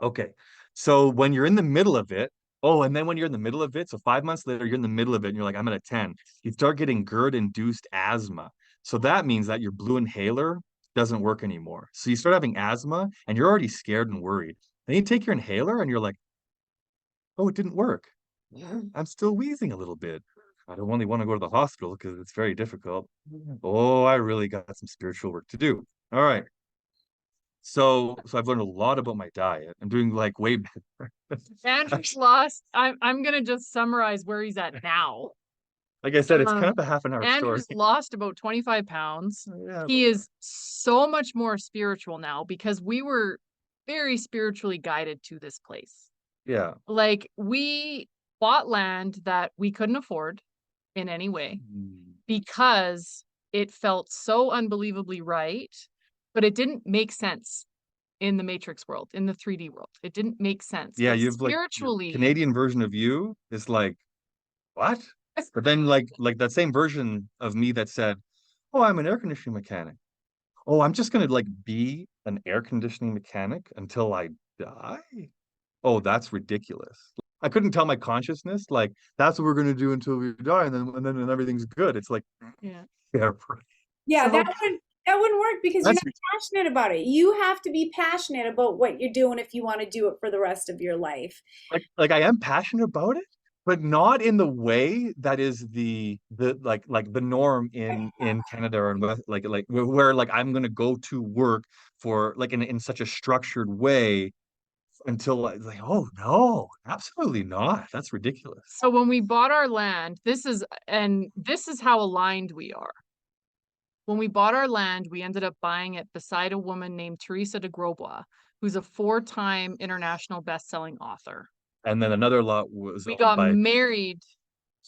Okay. So when you're in the middle of it, oh, and then when you're in the middle of it, so 5 months later, you're in the middle of it and you're like, I'm at a 10. You start getting GERD-induced asthma. So that means that your blue inhaler doesn't work anymore. So you start having asthma and you're already scared and worried. Then you take your inhaler and you're like, oh, it didn't work. I'm still wheezing a little bit. I don't really want to go to the hospital because it's very difficult. Oh, I really got some spiritual work to do. All right. So I've learned a lot about my diet. I'm doing like way better. Andrew's lost. I'm gonna just summarize where he's at now. Like I said, it's kind of a half an hour story. Andrew's lost about 25 pounds. Yeah, He is so much more spiritual now because we were very spiritually guided to this place. yeah. Like, we bought land that we couldn't afford in any way because it felt so unbelievably right, but it didn't make sense in the Matrix world, in the 3D world. It didn't make sense. Yeah, But you've like your spiritually, Canadian version of you is like, what? But then like that same version of me that said, "Oh, I'm an air conditioning mechanic. Oh, I'm just gonna like be an air conditioning mechanic until I die." Oh, that's ridiculous. I couldn't tell my consciousness like that's what we're gonna do until we die, and then everything's good. It's like, yeah. yeah, Yeah, so that wouldn't work because you're that's not passionate about it. You have to be passionate about what you're doing if you want to do it for the rest of your life. like I am passionate about it, but not in the way that is the like the norm in Canada or in like where like I'm gonna go to work for like in such a structured way until like, oh no, absolutely not. That's ridiculous. So when we bought our land, this is how aligned we are. When we bought our land, we ended up buying it beside a woman named Teresa de Grosbois, who's a 4-time international best-selling author. And then another lot was We owned got by, married.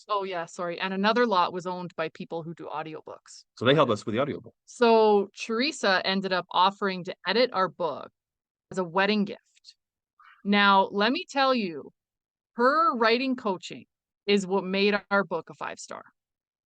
Oh yeah, sorry. And another lot was owned by people who do audiobooks. so they helped us with the audiobook. So Teresa ended up offering to edit our book as a wedding gift. Now, let me tell you, her writing coaching is what made our book a 5-star.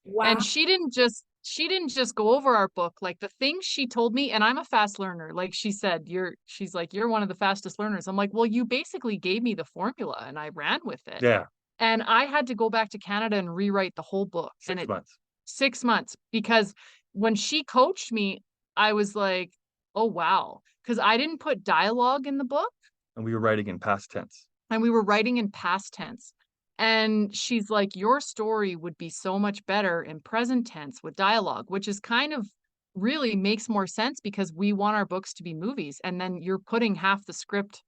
Wow. And she didn't just go over our book. Like, the things she told me, and I'm a fast learner. Like she said, she's like, you're one of the fastest learners. I'm like, well, you basically gave me the formula and I ran with it. Yeah, And I had to go back to Canada and rewrite the whole book. And 6 months. 6 months, because when she coached me, I was like, oh wow. Because I didn't put dialogue in the book And we were writing in past tense. and we were writing in past tense. And she's like, your story would be so much better in present tense with dialogue, which is kind of really makes more sense because we want our books to be movies. And then you're putting half the script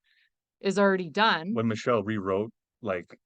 is already done. When Michelle rewrote like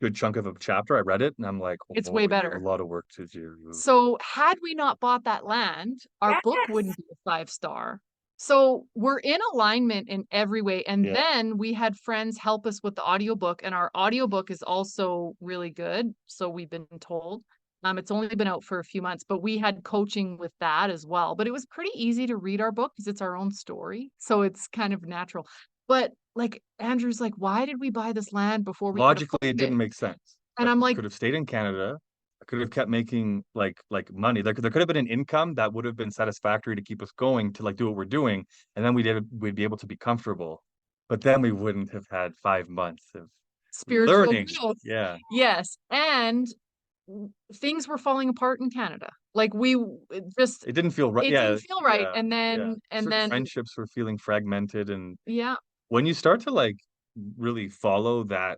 good chunk of a chapter, I read it and I'm like, It's oh, way we have a better. lot of work to do. So had we not bought that land, our book Yes. wouldn't be a 5-star. So we're in alignment in every way. And Yeah. then we had friends help us with the audiobook, and our audiobook is also really good. So we've been told. It's only been out for a few months, but we had coaching with that as well. But it was pretty easy to read our book because it's our own story. So it's kind of natural. But like Andrew's like, why did we buy this land before we could Logically, afford it didn't it? make sense. And Like I'm we like, could have stayed in Canada. I could have kept making like money. There could have been an income that would have been satisfactory to keep us going to like do what we're doing, and then we'd be able to be comfortable. But then we wouldn't have had 5 months of spiritual learning. growth. Yeah. Yes. And things were falling apart in Canada. Like It didn't feel right. it Yeah. didn't feel right. Yeah. And Yeah. Certain then, friendships were feeling fragmented. And yeah, when you start to like really follow that,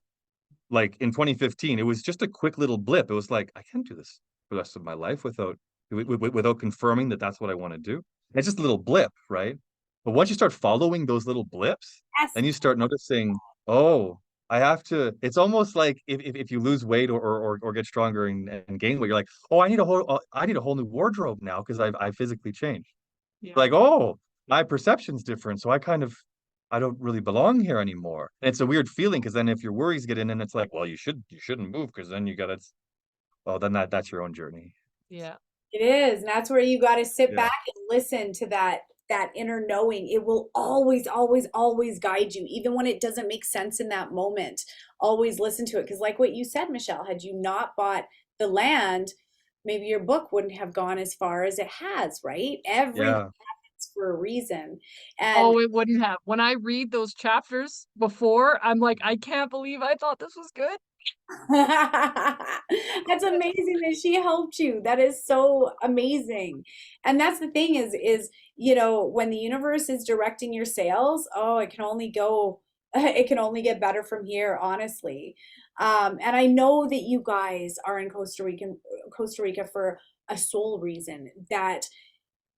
like in 2015, it was just a quick little blip. It was like, I can't do this for the rest of my life without confirming that that's what I want to do. It's just a little blip, right? But once you start following those little blips, Yes. then you start noticing, oh, I have to. It's almost like if you lose weight or get stronger and gain weight, you're like, oh, I need a whole new wardrobe now because I physically changed. yeah, Like, oh, my perception's different, so I don't really belong here anymore. And it's a weird feeling because then if your worries get in, and it's like, well, you shouldn't move because then you gotta. Well, then that's your own journey. yeah, It is. And that's where you got to sit Yeah, back and listen to that inner knowing. It will always, always, always guide you, even when it doesn't make sense in that moment. Always listen to it. Because like what you said, Michelle, had you not bought the land, maybe your book wouldn't have gone as far as it has, right? Everything yeah. happens for a reason. And oh, it wouldn't have. When I read those chapters before, I'm like, I can't believe I thought this was good. that's amazing that she helped you. That is so amazing. And that's the thing is, when the universe is directing your sales, oh, it can only get better from here, honestly. And I know that you guys are in Costa Rica for a sole reason, that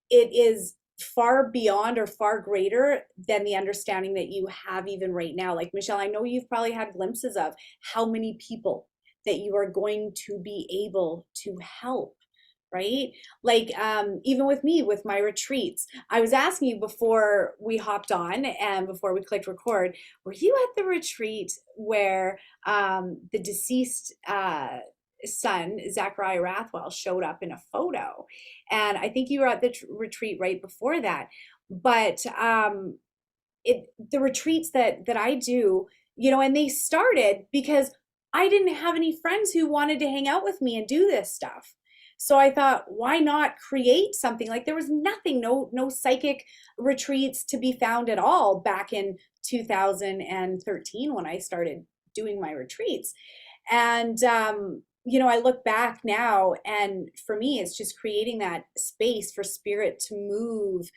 it is far beyond or far greater than the understanding that you have even right now. Like Michelle, I know you've probably had glimpses of how many people that you are going to be able to help, right? Like even with me with my retreats, I was asking you before we hopped on and before we clicked record, were you at the retreat where the deceased son, Zachariah Rathwell, showed up in a photo? And I think you were at the retreat right before that. But the retreats that I do, you know, and they started because I didn't have any friends who wanted to hang out with me and do this stuff. So I thought, why not create something? Like there was nothing, no psychic retreats to be found at all back in 2013 when I started doing my retreats. And you know, I look back now, and for me, it's just creating that space for spirit to move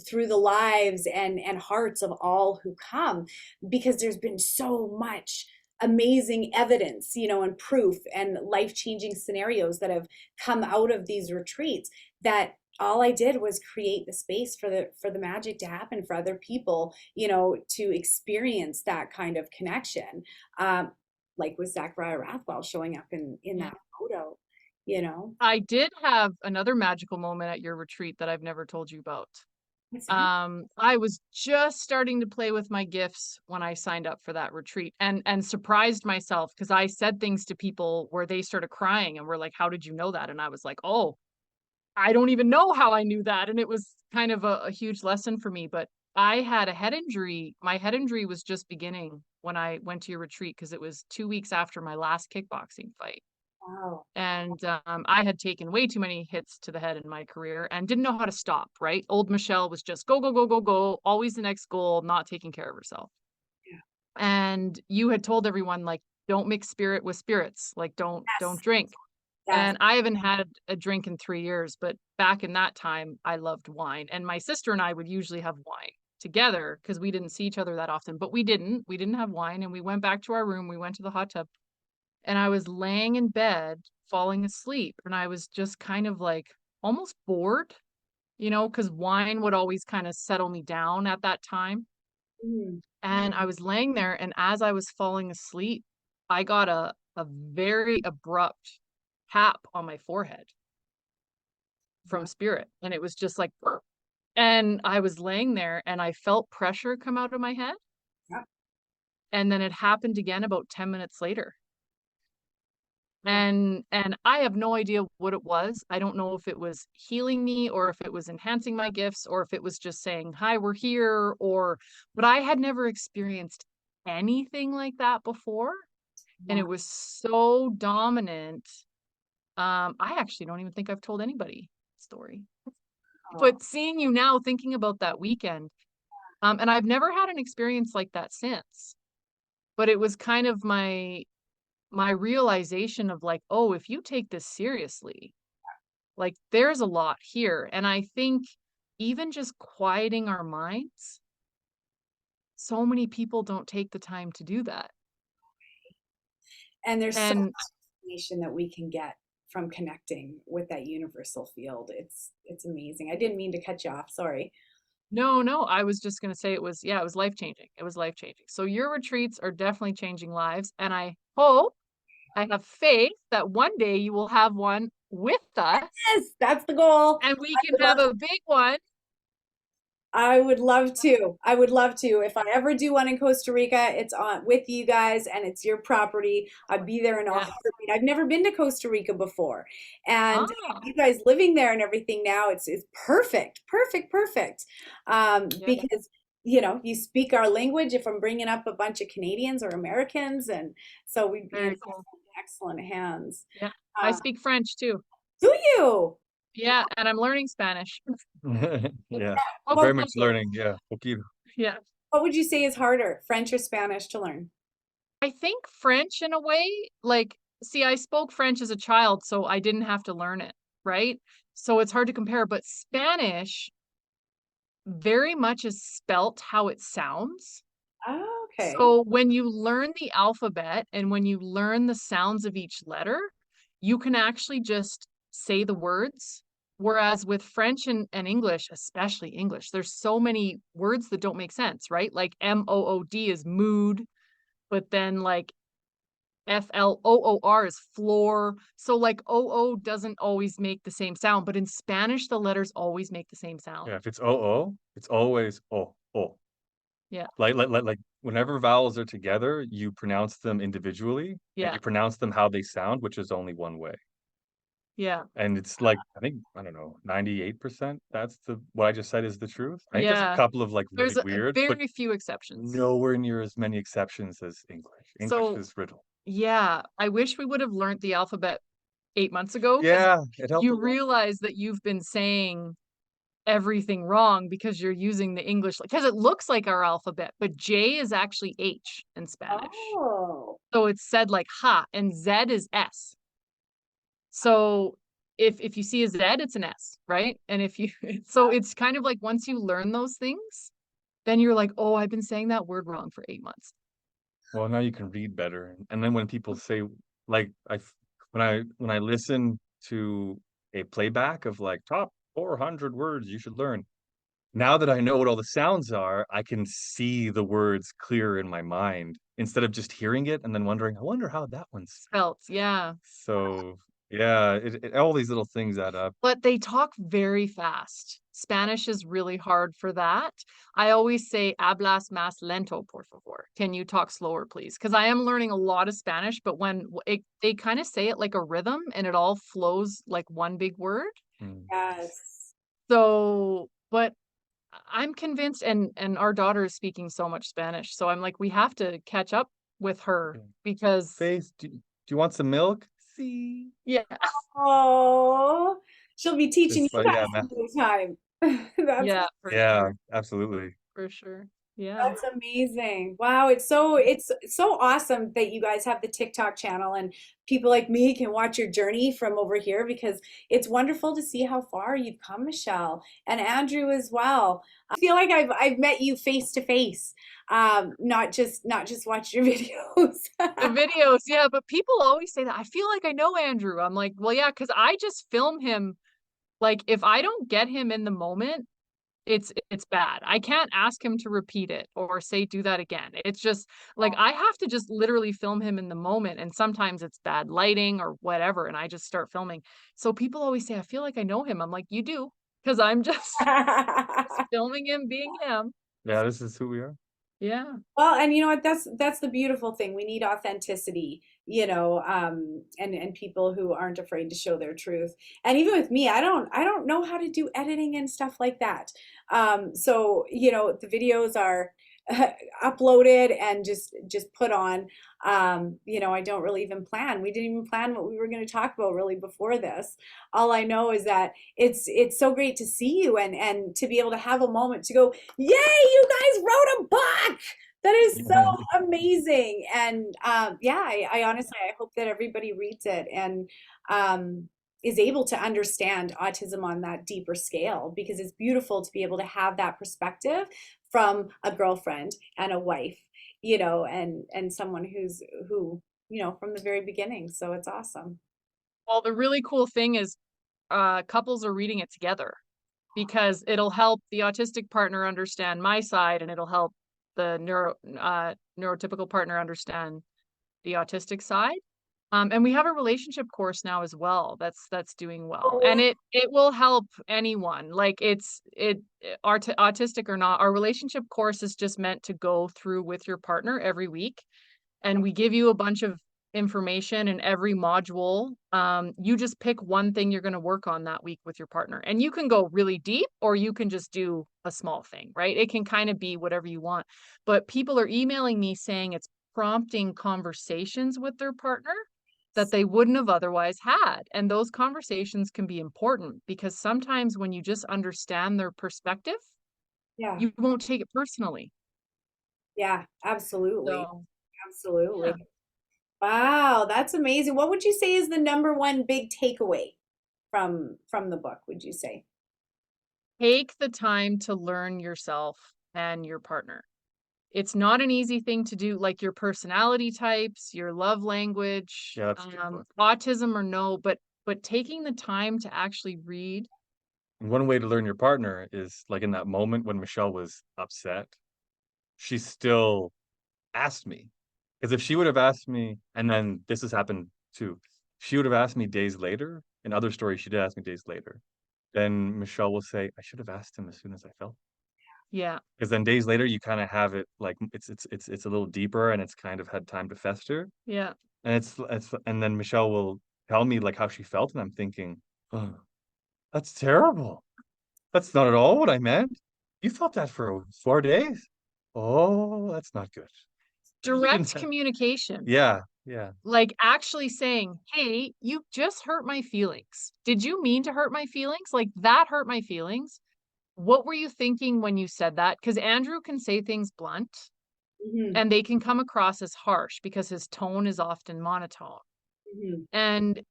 through the lives and hearts of all who come, because there's been so much amazing evidence, you know, and proof and life-changing scenarios that have come out of these retreats, that all I did was create the space for the magic to happen for other people, you know, to experience that kind of connection. Like with Zachariah Rathwell showing up in Yeah. that photo, you know. I did have another magical moment at your retreat that I've never told you about. What's that? I was just starting to play with my gifts when I signed up for that retreat, and surprised myself because I said things to people where they started crying and were like, "How did you know that?" And I was like, "Oh, I don't even know how I knew that." And it was kind of a huge lesson for me. But I had a head injury. My head injury was just beginning when I went to your retreat because it was 2 weeks after my last kickboxing fight. Wow. And I had taken way too many hits to the head in my career and didn't know how to stop, right? Old Michelle was just go, go, go, go, go, always the next goal, not taking care of herself. Yeah. And you had told everyone, like, don't mix spirit with spirits, like, don't Yes. drink. Yes. And I haven't had a drink in 3 years, but back in that time, I loved wine. And my sister and I would usually have wine together because we didn't see each other that often, but we didn't. We didn't have wine. And we went back to our room. We went to the hot tub, and I was laying in bed, falling asleep. And I was just kind of like almost bored, you know, because wine would always kind of settle me down at that time. Mm. And I was laying there, and as I was falling asleep, I got a very abrupt tap on my forehead from Wow. spirit. And it was just like, and I was laying there and I felt pressure come out of my head. Yeah. And then it happened again about 10 minutes later. Wow. And I have no idea what it was. I don't know if it was healing me or if it was enhancing my gifts or if it was just saying, "Hi, we're here," or but I had never experienced anything like that before. And Wow. it was so dominant. I actually don't even think I've told anybody the story. Oh, But seeing you now, thinking about that weekend, and I've never had an experience like that since. But it was kind of my realization of like, oh, if you take this seriously, like there's a lot here. And I think even just quieting our minds, so many people don't take the time to do that. and there's so And much information that we can get from connecting with that universal field. It's amazing. I didn't mean to cut you off. Sorry. no, no, I was just going to say it was, yeah, it was life changing. It was life changing. So your retreats are definitely changing lives. And I hope, I have faith that one day you will have one with us Yes, that's the goal. and we can have a big one. I would love to. I would love to. If I ever do one in Costa Rica, it's on with you guys and it's your property. I'd be there in a Yeah. heartbeat. I've never been to Costa Rica before. And Ah, you guys living there and everything now, it's perfect. Perfect, perfect. yeah, Because you know, you speak our language if I'm bringing up a bunch of Canadians or Americans, and so we'd be in very cool. excellent hands. Yeah. I Uh, speak French too. do you? Yeah, and I'm learning Spanish. Yeah, Poco very much poco. learning. Yeah, poquito. Yeah. What would you say is harder, French or Spanish to learn? I think French in a way, like, see, I spoke French as a child, so I didn't have to learn it, right? So it's hard to compare, but Spanish very much is spelt how it sounds. Oh, okay. So when you learn the alphabet and when you learn the sounds of each letter, you can actually just say the words. Whereas with French and English, especially English, there's so many words that don't make sense, right? Like MOOD is mood, but then like FLOOR is floor. So like OO doesn't always make the same sound, but in Spanish, the letters always make the same sound. Yeah, if it's O, it's always O. Yeah. Like whenever vowels are together, you pronounce them individually and Yeah. you pronounce them how they sound, which is only one way. Yeah. And it's like, I think, I don't know, 98%. That's what I just said is the truth. I think there's a Yeah. couple of like There's really weird, but very few exceptions. nowhere near as many exceptions as English. English So is riddle. yeah, I wish we would have learned the alphabet 8 months ago because Yeah, it helped a you lot. realize that you've been saying everything wrong because you're using the English, because it looks like our alphabet, but J is actually H in Spanish. Oh. So it's said like ha, and Z is S. So if you see a Z, it's an S, right? And if you so it's kind of like once you learn those things, then you're like, oh, I've been saying that word wrong for 8 months. Well, now you can read better. And then when people say like when I listen to a playback of like top 400 words you should learn, now that I know what all the sounds are, I can see the words clear in my mind instead of just hearing it and then wondering, I wonder how that one's. Spelt, yeah. So yeah, all these little things add up. But they talk very fast. Spanish is really hard for that. I always say, hablas más lento, por favor. Can you talk slower, please? Because I am learning a lot of Spanish, but they kind of say it like a rhythm and it all flows like one big word. Mm. Yes. So, but I'm convinced, and our daughter is speaking so much Spanish. So I'm like, we have to catch up with her because, Faith, do you want some milk? See. yeah, Oh, she'll be teaching Just you like yeah, guys some time. That's yeah, for yeah, sure, absolutely. for sure. Yeah. That's amazing. Wow, it's so awesome that you guys have the TikTok channel and people like me can watch your journey from over here because it's wonderful to see how far you've come, Michelle, and Andrew as well. I feel like I've met you face to face, not just watch your videos. The videos, yeah, but people always say that. I feel like I know Andrew. I'm like, well, yeah, because I just film him. Like, if I don't get him in the moment, it's bad. I can't ask him to repeat it or say do that again. It's just like I have to just literally film him in the moment, and sometimes it's bad lighting or whatever, and I just start filming. So people always say, I feel like I know him. I'm like, you do, because I'm just filming him being him. Yeah, this is who we are. Yeah. Well, and you know what? That's the beautiful thing. We need authenticity, and people who aren't afraid to show their truth. And even with me, I don't know how to do editing and stuff like that. So the videos are uploaded and just put on. I don't really even plan. We didn't even plan what we were going to talk about really before this. All I know is that it's so great to see you and to be able to have a moment to go, yay, you guys wrote a book. That is so amazing. And yeah, I honestly, I hope that everybody reads it and is able to understand autism on that deeper scale because it's beautiful to be able to have that perspective from a girlfriend and a wife, and someone who from the very beginning. So it's awesome. Well, the really cool thing is couples are reading it together because it'll help the autistic partner understand my side and it'll help the neurotypical partner understand the autistic side. And we have a relationship course now as well that's doing well. And it will help anyone. Like autistic or not, our relationship course is just meant to go through with your partner every week. And we give you a bunch of information in every module. You just pick one thing you're going to work on that week with your partner. And you can go really deep or you can just do a small thing, right? It can kind of be whatever you want. But people are emailing me saying it's prompting conversations with their partner that they wouldn't have otherwise had. And those conversations can be important because sometimes when you just understand their perspective, Yeah, you won't take it personally. yeah, absolutely. So, Absolutely. yeah. Wow, that's amazing. What would you say is the number one big takeaway from the book, would you say? Take the time to learn yourself and your partner. It's not an easy thing to do, like your personality types, your love language, Yeah, that's a good point. autism or no, but taking the time to actually read. And one way to learn your partner is like in that moment when Michelle was upset, she still asked me. Because if she would have asked me, and then this has happened too, she would have asked me days later. In other stories, she did ask me days later. Then Michelle will say, I should have asked him as soon as I felt. Yeah. Because then days later you kind of have it like it's a little deeper and it's kind of had time to fester. Yeah. And it's and then Michelle will tell me like how she felt, and I'm thinking, oh, that's terrible. That's not at all what I meant. You felt that for 4 days. Oh, that's not good. Direct communication. Yeah, yeah. Like actually saying, hey, you just hurt my feelings. Did you mean to hurt my feelings? Like that hurt my feelings. What were you thinking when you said that? Because Andrew can say things blunt Mhm, and they can come across as harsh because his tone is often monotone. mhm. And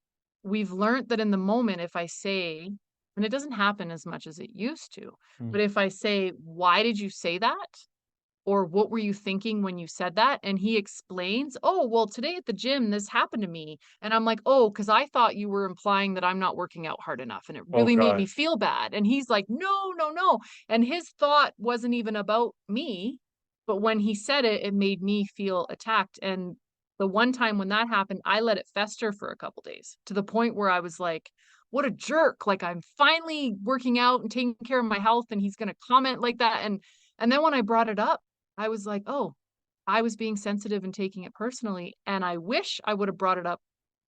we've learned that in the moment, if I say, and it doesn't happen as much as it used to, Mm. but if I say, why did you say that? Or what were you thinking when you said that? And he explains, oh, well, today at the gym, this happened to me. And I'm like, oh, because I thought you were implying that I'm not working out hard enough. And it Oh really made me God. feel bad. And he's like, no, no, no. And his thought wasn't even about me. But when he said it, it made me feel attacked. And the one time when that happened, I let it fester for a couple days to the point where I was like, what a jerk. Like I'm finally working out and taking care of my health. And he's going to comment like that. And then when I brought it up, I was like, oh, I was being sensitive and taking it personally. And I wish I would have brought it up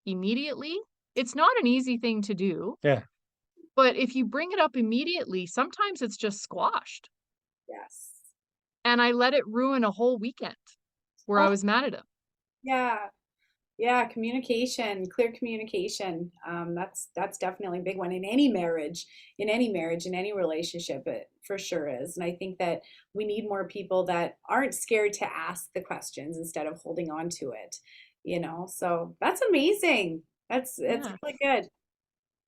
immediately. It's not an easy thing to do, Yeah. but if you bring it up immediately, sometimes it's just squashed. Yes. And I let it ruin a whole weekend where I Oh, was mad at him. yeah. Yeah, communication, clear communication. That's definitely a big one in any marriage, in any relationship. It for sure is. And I think that we need more people that aren't scared to ask the questions instead of holding on to it, you know. So that's amazing. It's Yeah. really good.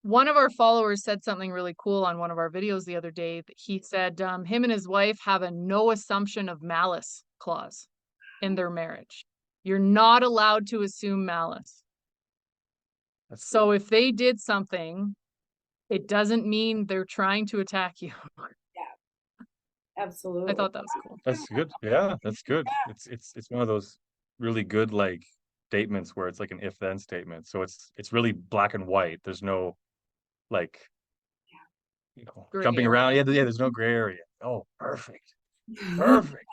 One of our followers said something really cool on one of our videos the other day. That he said him and his wife have a no assumption of malice clause in their marriage. You're not allowed to assume malice. That's good. So if they did something, it doesn't mean they're trying to attack you. Yeah, I absolutely. thought that was cool. That's good. Yeah, that's good. It's one of those really good like statements where it's like an if-then statement. So it's really black and white. There's no like, Gray jumping around. area. Yeah, there's no gray area. Oh, perfect. Perfect.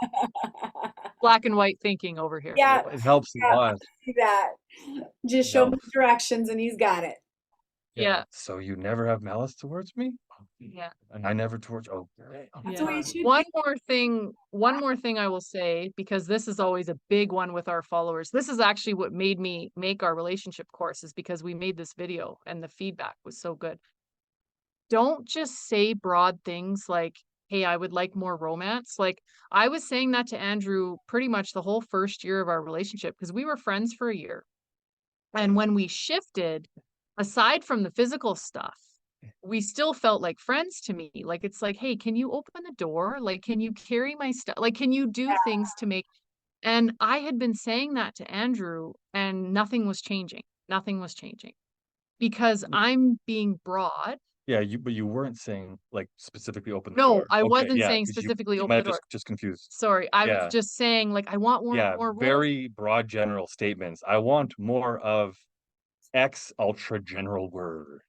Black and white thinking over here. Yeah, It helps a yeah, lot. see that. Just It show him the helps. directions and he's got it. Yeah. Yeah. So you never have malice towards me? Yeah. And I never towards, oh, great. That's the Yeah. way it should One be. more thing I will say, because this is always a big one with our followers. This is actually what made me make our relationship course, is because we made this video and the feedback was so good. Don't just say broad things like, hey, I would like more romance. Like I was saying that to Andrew pretty much the whole first year of our relationship because we were friends for a year. And when we shifted, aside from the physical stuff, we still felt like friends to me. Like, it's like, hey, can you open the door? Like, can you carry my stuff? Like, can you do things to make? And I had been saying that to Andrew, and nothing was changing. Nothing was changing because I'm being broad. Yeah, but you weren't saying like specifically open the No, door. I Okay, wasn't yeah, saying because specifically you open might the have door. just confused. Sorry, I was Yeah, just saying, like, I want yeah, more room. very broad general statements. I want more of X ultra general word.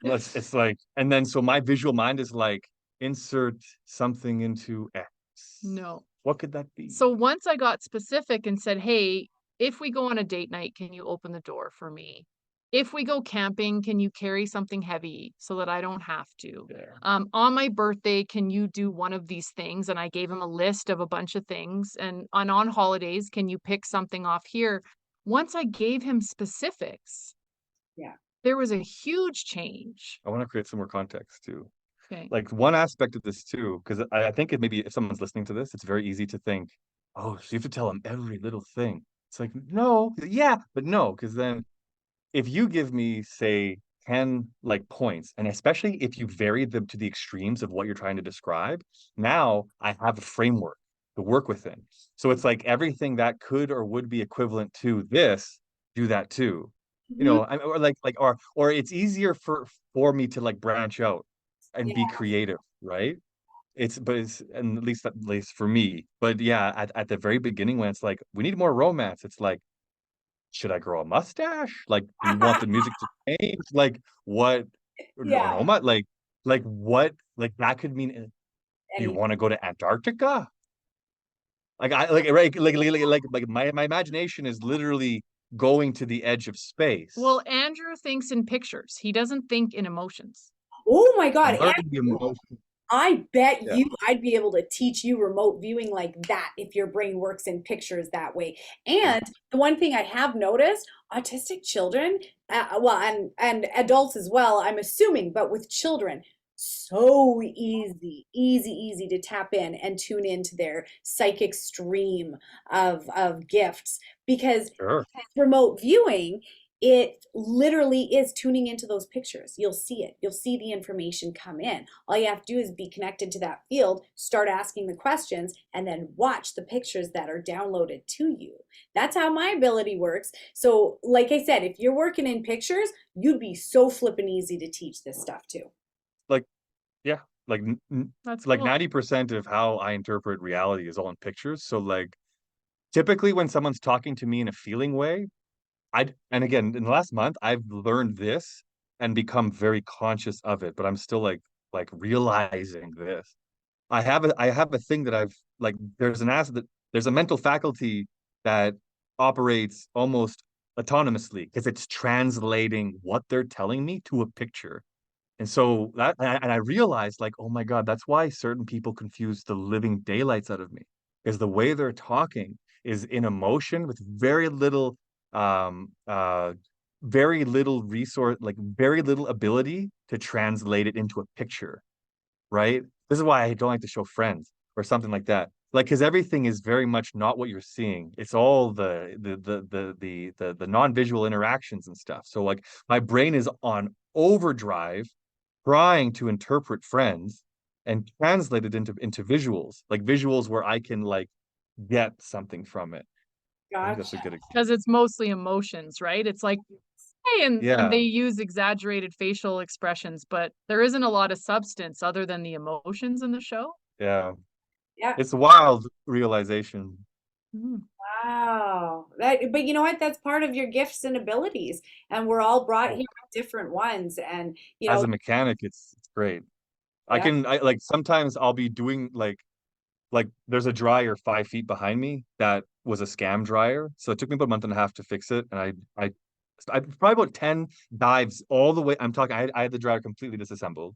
It's like, and then so my visual mind is like, insert something into X. No. What could that be? So once I got specific and said, hey, if we go on a date night, can you open the door for me? If we go camping, can you carry something heavy so that I don't have to? Yeah. On my birthday, can you do one of these things? And I gave him a list of a bunch of things. And on holidays, can you pick something off here? Once I gave him specifics, Yeah. there was a huge change. I want to create some more context too. Okay. Like one aspect of this too, because I think it maybe if someone's listening to this, it's very easy to think, oh, so you have to tell them every little thing. It's like, no, yeah, but no, because then if you give me, say, 10 like points, and especially if you vary them to the extremes of what you're trying to describe, now I have a framework to work within. So it's like everything that could or would be equivalent to this, do that too. You Mhm. know, or or it's easier for me to like branch out and Yeah. be creative, right? It's and at least for me. But yeah, at the very beginning when it's like we need more romance, it's like, should I grow a mustache? Like, do you want the music to change? Like what or Yeah. no, like what like that could mean do you Anything. want to go to Antarctica? Like I like right like my imagination is literally going to the edge of space. Well, Andrew thinks in pictures. He doesn't think in emotions. Oh my God. Learn the emotion. I bet Yeah, I'd be able to teach you remote viewing like that if your brain works in pictures that way. yeah, And the one thing I have noticed, autistic children, well, and adults as well, I'm assuming, but with children, so easy to tap in and tune into their psychic stream of gifts because sure. remote viewing, it literally is tuning into those pictures. You'll see it. You'll see the information come in. All you have to do is be connected to that field, start asking the questions, and then watch the pictures that are downloaded to you. That's how my ability works. So, like I said, if you're working in pictures, you'd be so flippin' easy to teach this stuff too. Like yeah, like That's like cool. 90% of how I interpret reality is all in pictures. So like typically when someone's talking to me in a feeling way, and again in the last month I've learned this and become very conscious of it, but I'm still like realizing this. I have a thing that I've like there's a mental faculty that operates almost autonomously because it's translating what they're telling me to a picture. And so and I realized like, oh my God, that's why certain people confuse the living daylights out of me. Because the way they're talking is in emotion with um uh very little resource, like very little ability to translate it into a picture, right? This is why I don't like to show friends or something like that. Like, because everything is very much not what you're seeing. It's all the non-visual interactions and stuff. So like my brain is on overdrive trying to interpret friends and translate it into visuals, like visuals where I can like get something from it. I think that's a Gotcha. good example. Because it's mostly emotions, right? It's like, hey, and Yeah, they use exaggerated facial expressions, but there isn't a lot of substance other than the emotions in the show. yeah. Yeah. It's a wild realization. Mm. Wow. But you know what? That's part of your gifts and abilities. And we're all brought here with different ones. And, As a mechanic, it's great. yeah. I like sometimes I'll be doing like there's a dryer 5 feet behind me that was a scam dryer. So it took me about a month and a half to fix it. And I probably about 10 dives all the way. I'm talking, I had the dryer completely disassembled,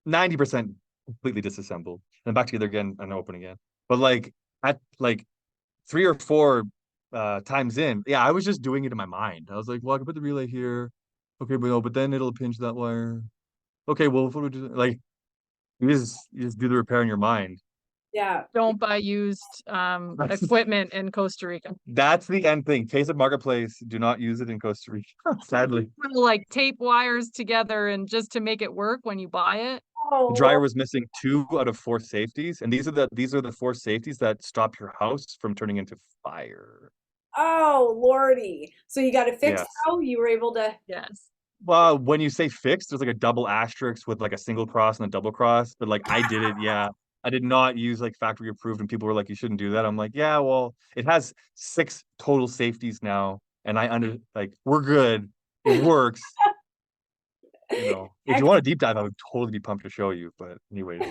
90% completely disassembled, and back together again and open again. But like at like 3 or 4 times in, yeah, I was just doing it in my mind. I was like, well, I can put the relay here. Okay, but no, but then it'll pinch that wire. Okay, well, what do we do? Like you just do the repair in your mind. Yeah. Don't buy used equipment in Costa Rica. That's the end thing. Case of Marketplace, do not use it in Costa Rica, sadly. Like tape wires together and just to make it work when you buy it. The Oh, dryer Lord. was missing 2 out of 4 safeties, and these are the 4 safeties that stop your house from turning into fire. Oh, Lordy. So you got it fixed Yes. now? You were able to. Yes. Well, when you say fixed, there's like a double asterisk with like a single cross and a double cross. But like I did it, yeah. I did not use like factory approved, and people were like, "You shouldn't do that." I'm like, "Yeah, well, it has 6 total safeties now, and I under like we're good. It works." You know, if you want a deep dive, I would totally be pumped to show you. But anyways,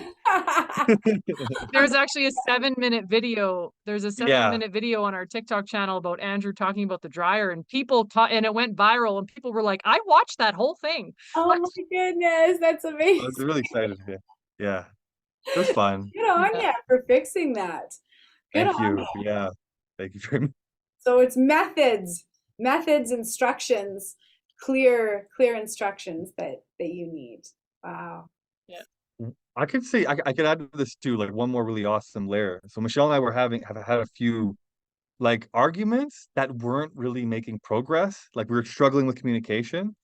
There's actually a 7-minute video. There's a seven yeah, minute video on our TikTok channel about Andrew talking about the dryer and people taught and it went viral and people were like, I watched that whole thing. Oh my goodness, that's I was amazing. really excited. Yeah, yeah, it was fun. Good on Yeah. you for fixing that. Good Thank on you. you. Yeah, thank you very much. So it's methods, instructions, clear instructions that you need. Wow. Yeah. I could say I could add to this too, like one more really awesome layer. So Michelle and I have had a few like arguments that weren't really making progress. Like we were struggling with communication,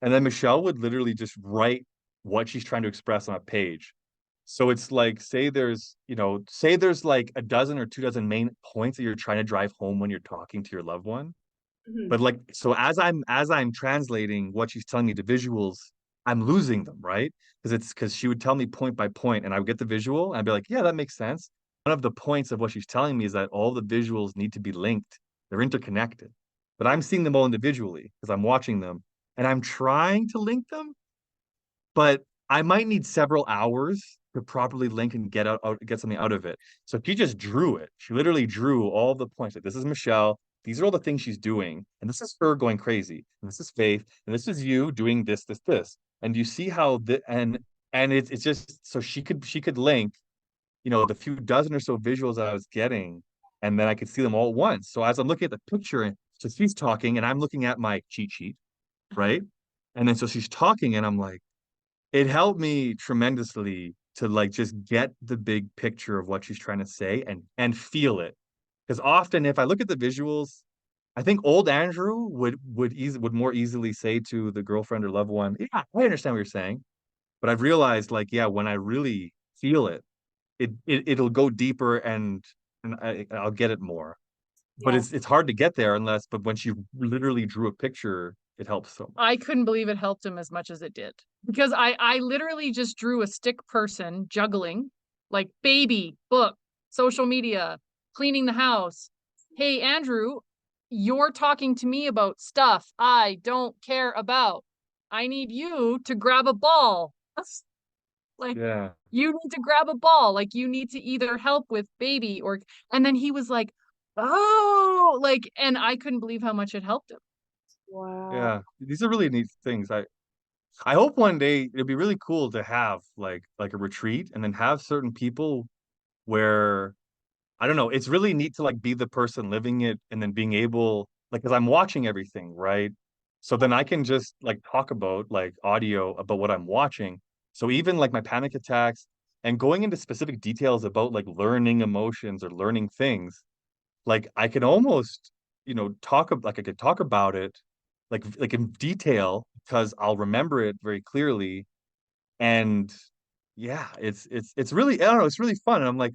and then Michelle would literally just write what she's trying to express on a page. So it's like, say there's like a dozen or two dozen main points that you're trying to drive home when you're talking to your loved one. Mhm. But like, so as I'm translating what she's telling me to visuals, I'm losing them, right? Because she would tell me point by point, and I would get the visual, and I'd be like, yeah, that makes sense. One of the points of what she's telling me is that all the visuals need to be linked. They're interconnected. But Yeah. I'm seeing them all individually because I'm watching them, and I'm trying to link them, but I might need several hours to properly link and get something out of it. So she just drew it. She literally drew all the points. Like, this is Michelle. These are all the things she's doing, and this is her going crazy, and this is Faith, and this is you doing this, this, this. And you see how the and it's just so she could link, the few dozen or so visuals that I was getting, and then I could see them all at once. So as I'm looking at the picture, so she's talking, and I'm looking at my cheat sheet, right? And then so she's talking, and I'm like, it helped me tremendously to like just get the big picture of what she's trying to say and feel it. Because often if I look at the visuals, I think old Andrew would more easily say to the girlfriend or loved one, yeah, I understand what you're saying. But I've realized, like, yeah, when I really feel it, it'll go deeper, and I'll get it more. But Yeah. it's hard to get there but when she literally drew a picture, it helps so much. I couldn't believe it helped him as much as it did. Because I literally just drew a stick person juggling, like baby, book, social media, cleaning the house. Hey, Andrew, you're talking to me about stuff I don't care about. I need you to grab a ball. That's like, Yeah. you need to grab a ball. Like, you need to either help with baby or, and then he was like, oh, like, and I couldn't believe how much it helped him. Wow. Yeah. These are really neat things. I hope one day it'd be really cool to have like a retreat and then have certain people where I don't know, it's really neat to like be the person living it and then being able like because I'm watching everything, right? So then I can just like talk about like audio about what I'm watching. So even like my panic attacks and going into specific details about like learning emotions or learning things, like I can almost, I could talk about it like in detail because I'll remember it very clearly. And yeah, it's really, I don't know, it's really fun. And I'm like,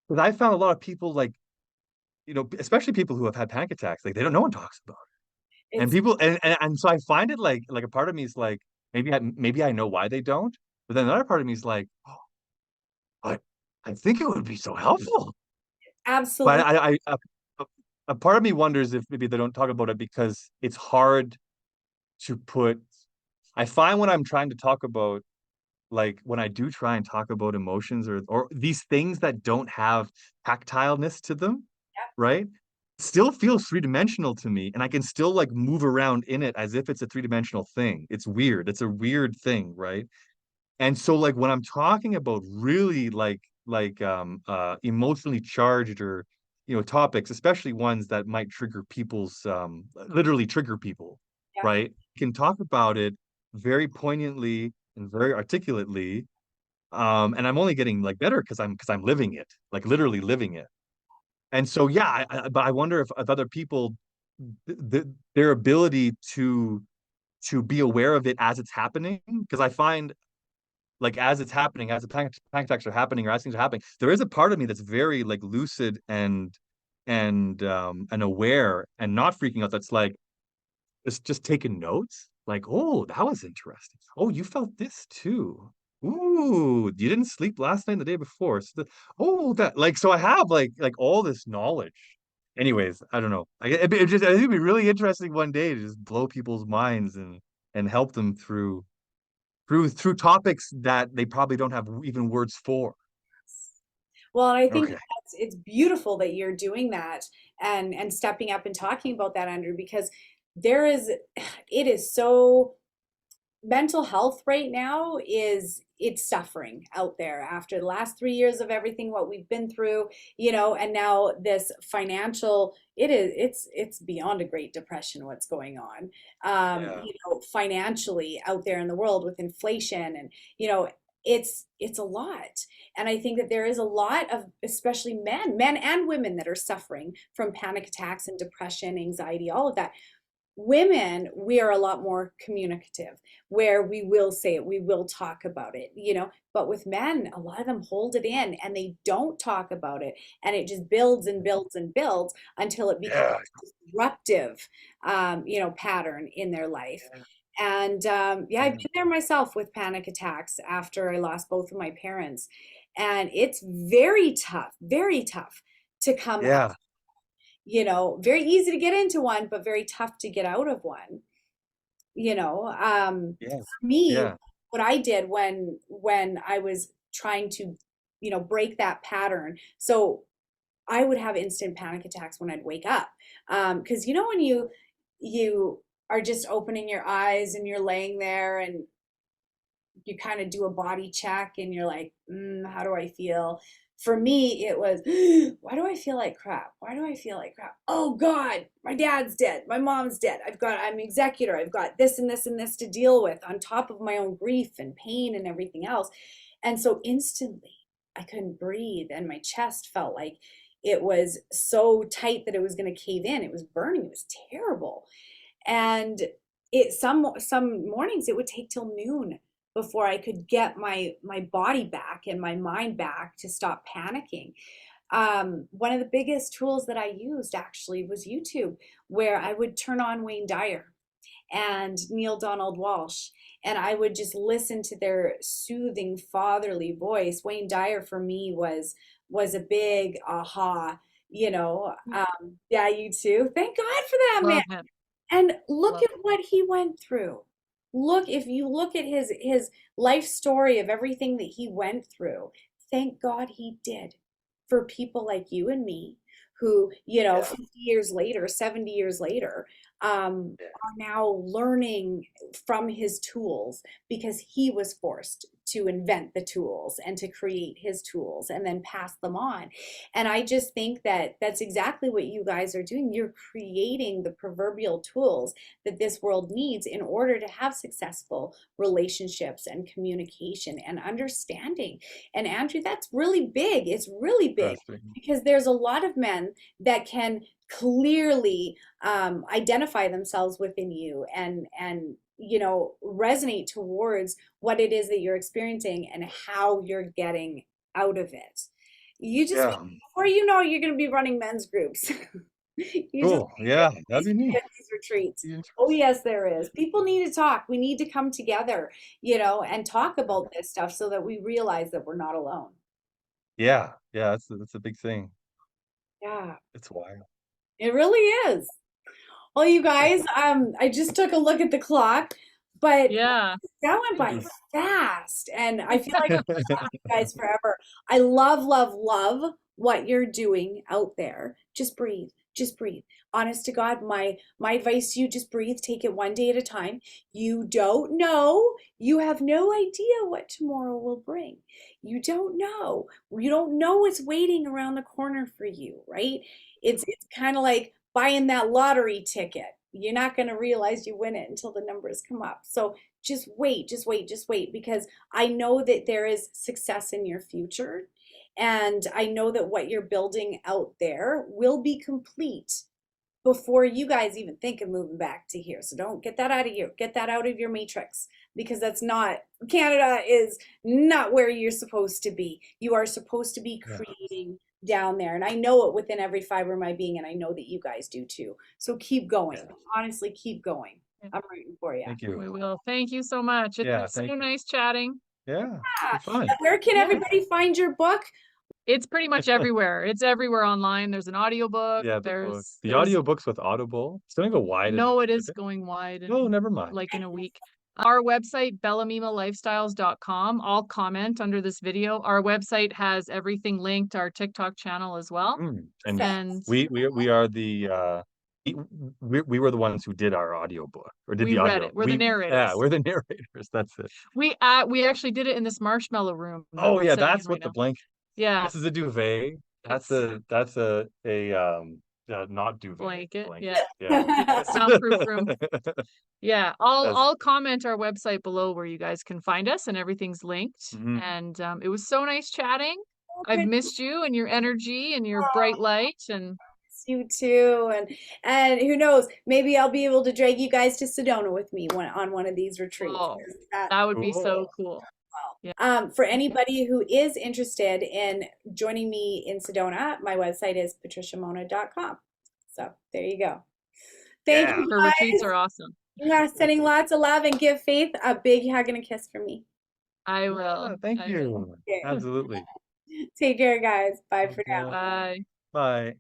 because I found a lot of people like, especially people who have had panic attacks, like they don't, no one talks about it. And It's people, and so I find it like a part of me is like, maybe I know why they don't, but then another part of me is like, oh, I think it would be so helpful. But absolutely. a part of me wonders if maybe they don't talk about it because it's hard to put. I find when I'm trying to talk about, like when I do try and talk about emotions or these things that don't have tactileness to them, right? Still feels three-dimensional to me, and I can still like move around in it as if it's a three-dimensional thing. It's weird. It's a weird thing, right? And so like when I'm talking about really emotionally charged or topics, especially ones that might trigger people's literally trigger people, Yeah. right? Can talk about it very poignantly and very articulately. And I'm only getting like better because I'm living it, like literally living it. And so yeah, but I wonder if other people their ability to be aware of it as it's happening, because I find like as it's happening, as the panic attacks are happening or as things are happening, there is a part of me that's very like lucid and aware and not freaking out. That's like it's just taking notes. Like, oh, that was interesting. Oh, you felt this too. Ooh, you didn't sleep last night and the day before. Oh, that like so I have like all this knowledge. Anyways, I don't know. I think it'd be really interesting one day to just blow people's minds and help them through topics that they probably don't have even words for. Well, and I think Okay. it's beautiful that you're doing that and stepping up and talking about that, Andrew, because there is it is so mental health right now is it's suffering out there after the last 3 years of everything what we've been through, and now this financial it's beyond a great depression what's going on, Yeah. financially out there in the world with inflation and it's a lot. And I think that there is a lot of especially men and women that are suffering from panic attacks and depression, anxiety, all of that. Women, we are a lot more communicative, where we will say it, we will talk about it, but with men, a lot of them hold it in and they don't talk about it, and it just builds and builds and builds until it becomes Yeah. a disruptive, pattern in their life. And yeah, I've Yeah. been there myself with panic attacks after I lost both of my parents. And it's very tough to come out, Yeah. very easy to get into one, but very tough to get out of one. Yeah. For me, Yeah. what I did when I was trying to, break that pattern. So I would have instant panic attacks when I'd wake up. Because when you are just opening your eyes and you're laying there and you kind of do a body check and you're like, how do I feel? For me, it was, why do I feel like crap? Why do I feel like crap? Oh God, my dad's dead. My mom's dead. I'm executor. I've got this and this and this to deal with on top of my own grief and pain and everything else. And so instantly I couldn't breathe and my chest felt like it was so tight that it was going to cave in. It was burning. It was terrible. And some mornings it would take till noon before I could get my body back and my mind back to stop panicking. One of the biggest tools that I used actually was YouTube, where I would turn on Wayne Dyer and Neil Donald Walsh, and I would just listen to their soothing fatherly voice. Wayne Dyer for me was a big aha. Yeah, you too. Thank God for that man. Love him. And look Love at what he went through. If you look at his life story of everything that he went through, thank God he did, for people like you and me who, Yeah. 50 years later, 70 years later, Yeah. are now learning from his tools because he was forced to invent the tools and to create his tools and then pass them on. And I just think that that's exactly what you guys are doing. You're creating the proverbial tools that this world needs in order to have successful relationships and communication and understanding. And Andrew, that's really big. It's really big Interesting. because there's a lot of men that can clearly identify themselves within you and resonate towards what it is that you're experiencing and how you're getting out of it. You just Yeah. before you know, you're going to be running men's groups. You just Cool. Yeah. That'd be neat. these retreats. Be Oh interesting. yes, there is. People need to talk. We need to come together, and talk about this stuff so that we realize that we're not alone. Yeah. Yeah. That's a big thing. Yeah, It's wild. it really is. Well, you guys, I just took a look at the clock, but Yeah. that went by fast, and I feel like I've been talking to you guys forever. I love, love, love what you're doing out there. Just breathe. Just breathe. Honest to God, my advice to you, just breathe. Take it one day at a time. You don't know. You have no idea what tomorrow will bring. You don't know. You don't know what's waiting around the corner for you, right? It's kind of like buying that lottery ticket. You're not going to realize you win it until the numbers come up. So just wait, just wait, just wait, because I know that there is success in your future. And I know that what you're building out there will be complete before you guys even think of moving back to here. So don't get that out of you. Get that out of your matrix, because that's not, Canada is not where you're supposed to be. You are supposed to be Yeah. creating down there. And I know it within every fiber of my being, and I know that you guys do too. So keep going. Yeah. Honestly, keep going. I'm rooting for you. Thank We you. will. Thank you so much. It's Yeah. been so Thank you. nice chatting. Yeah. It's Yeah. been fun. And where can Yeah. everybody find your book? It's pretty much everywhere. It's everywhere online. There's an audiobook. Yeah. The book. There's The there's audiobooks with Audible. It's gonna go wide in no, it is Pacific. going wide Oh, and never mind. like in a week. Our website, bellamimalifestyles.com. I'll comment under this video. Our website has everything linked, our TikTok channel as well. And And we are the we were the ones who did our audiobook or did we the read audio. it. We're the Yeah, narrators. we're the narrators. That's it. We actually did it in this marshmallow room that Oh we're yeah, sitting that's in what right the now. blanket. Yeah, This is a duvet. That's a not duvet blanket. blanket. Yeah. Yeah. Soundproof room. Yeah, I'll That's I'll comment our website below where you guys can find us, and everything's linked. mhm. And it was so nice chatting. I've missed you and your energy and your bright light, and you too. And who knows, maybe I'll be able to drag you guys to Sedona with me on one of these retreats. Oh, 'Cause that, that would be so Cool. cool. Yeah. for anybody who is interested in joining me in Sedona, my website is patriciamona.com. So there you go. Thank Yeah. you Her guys. retreats are awesome. Yeah, sending lots of love and give Faith a big hug and a kiss from me. I Yeah, will. thank I will. you. Okay. Absolutely. Take care, guys. Bye for now. Okay. Bye. Bye.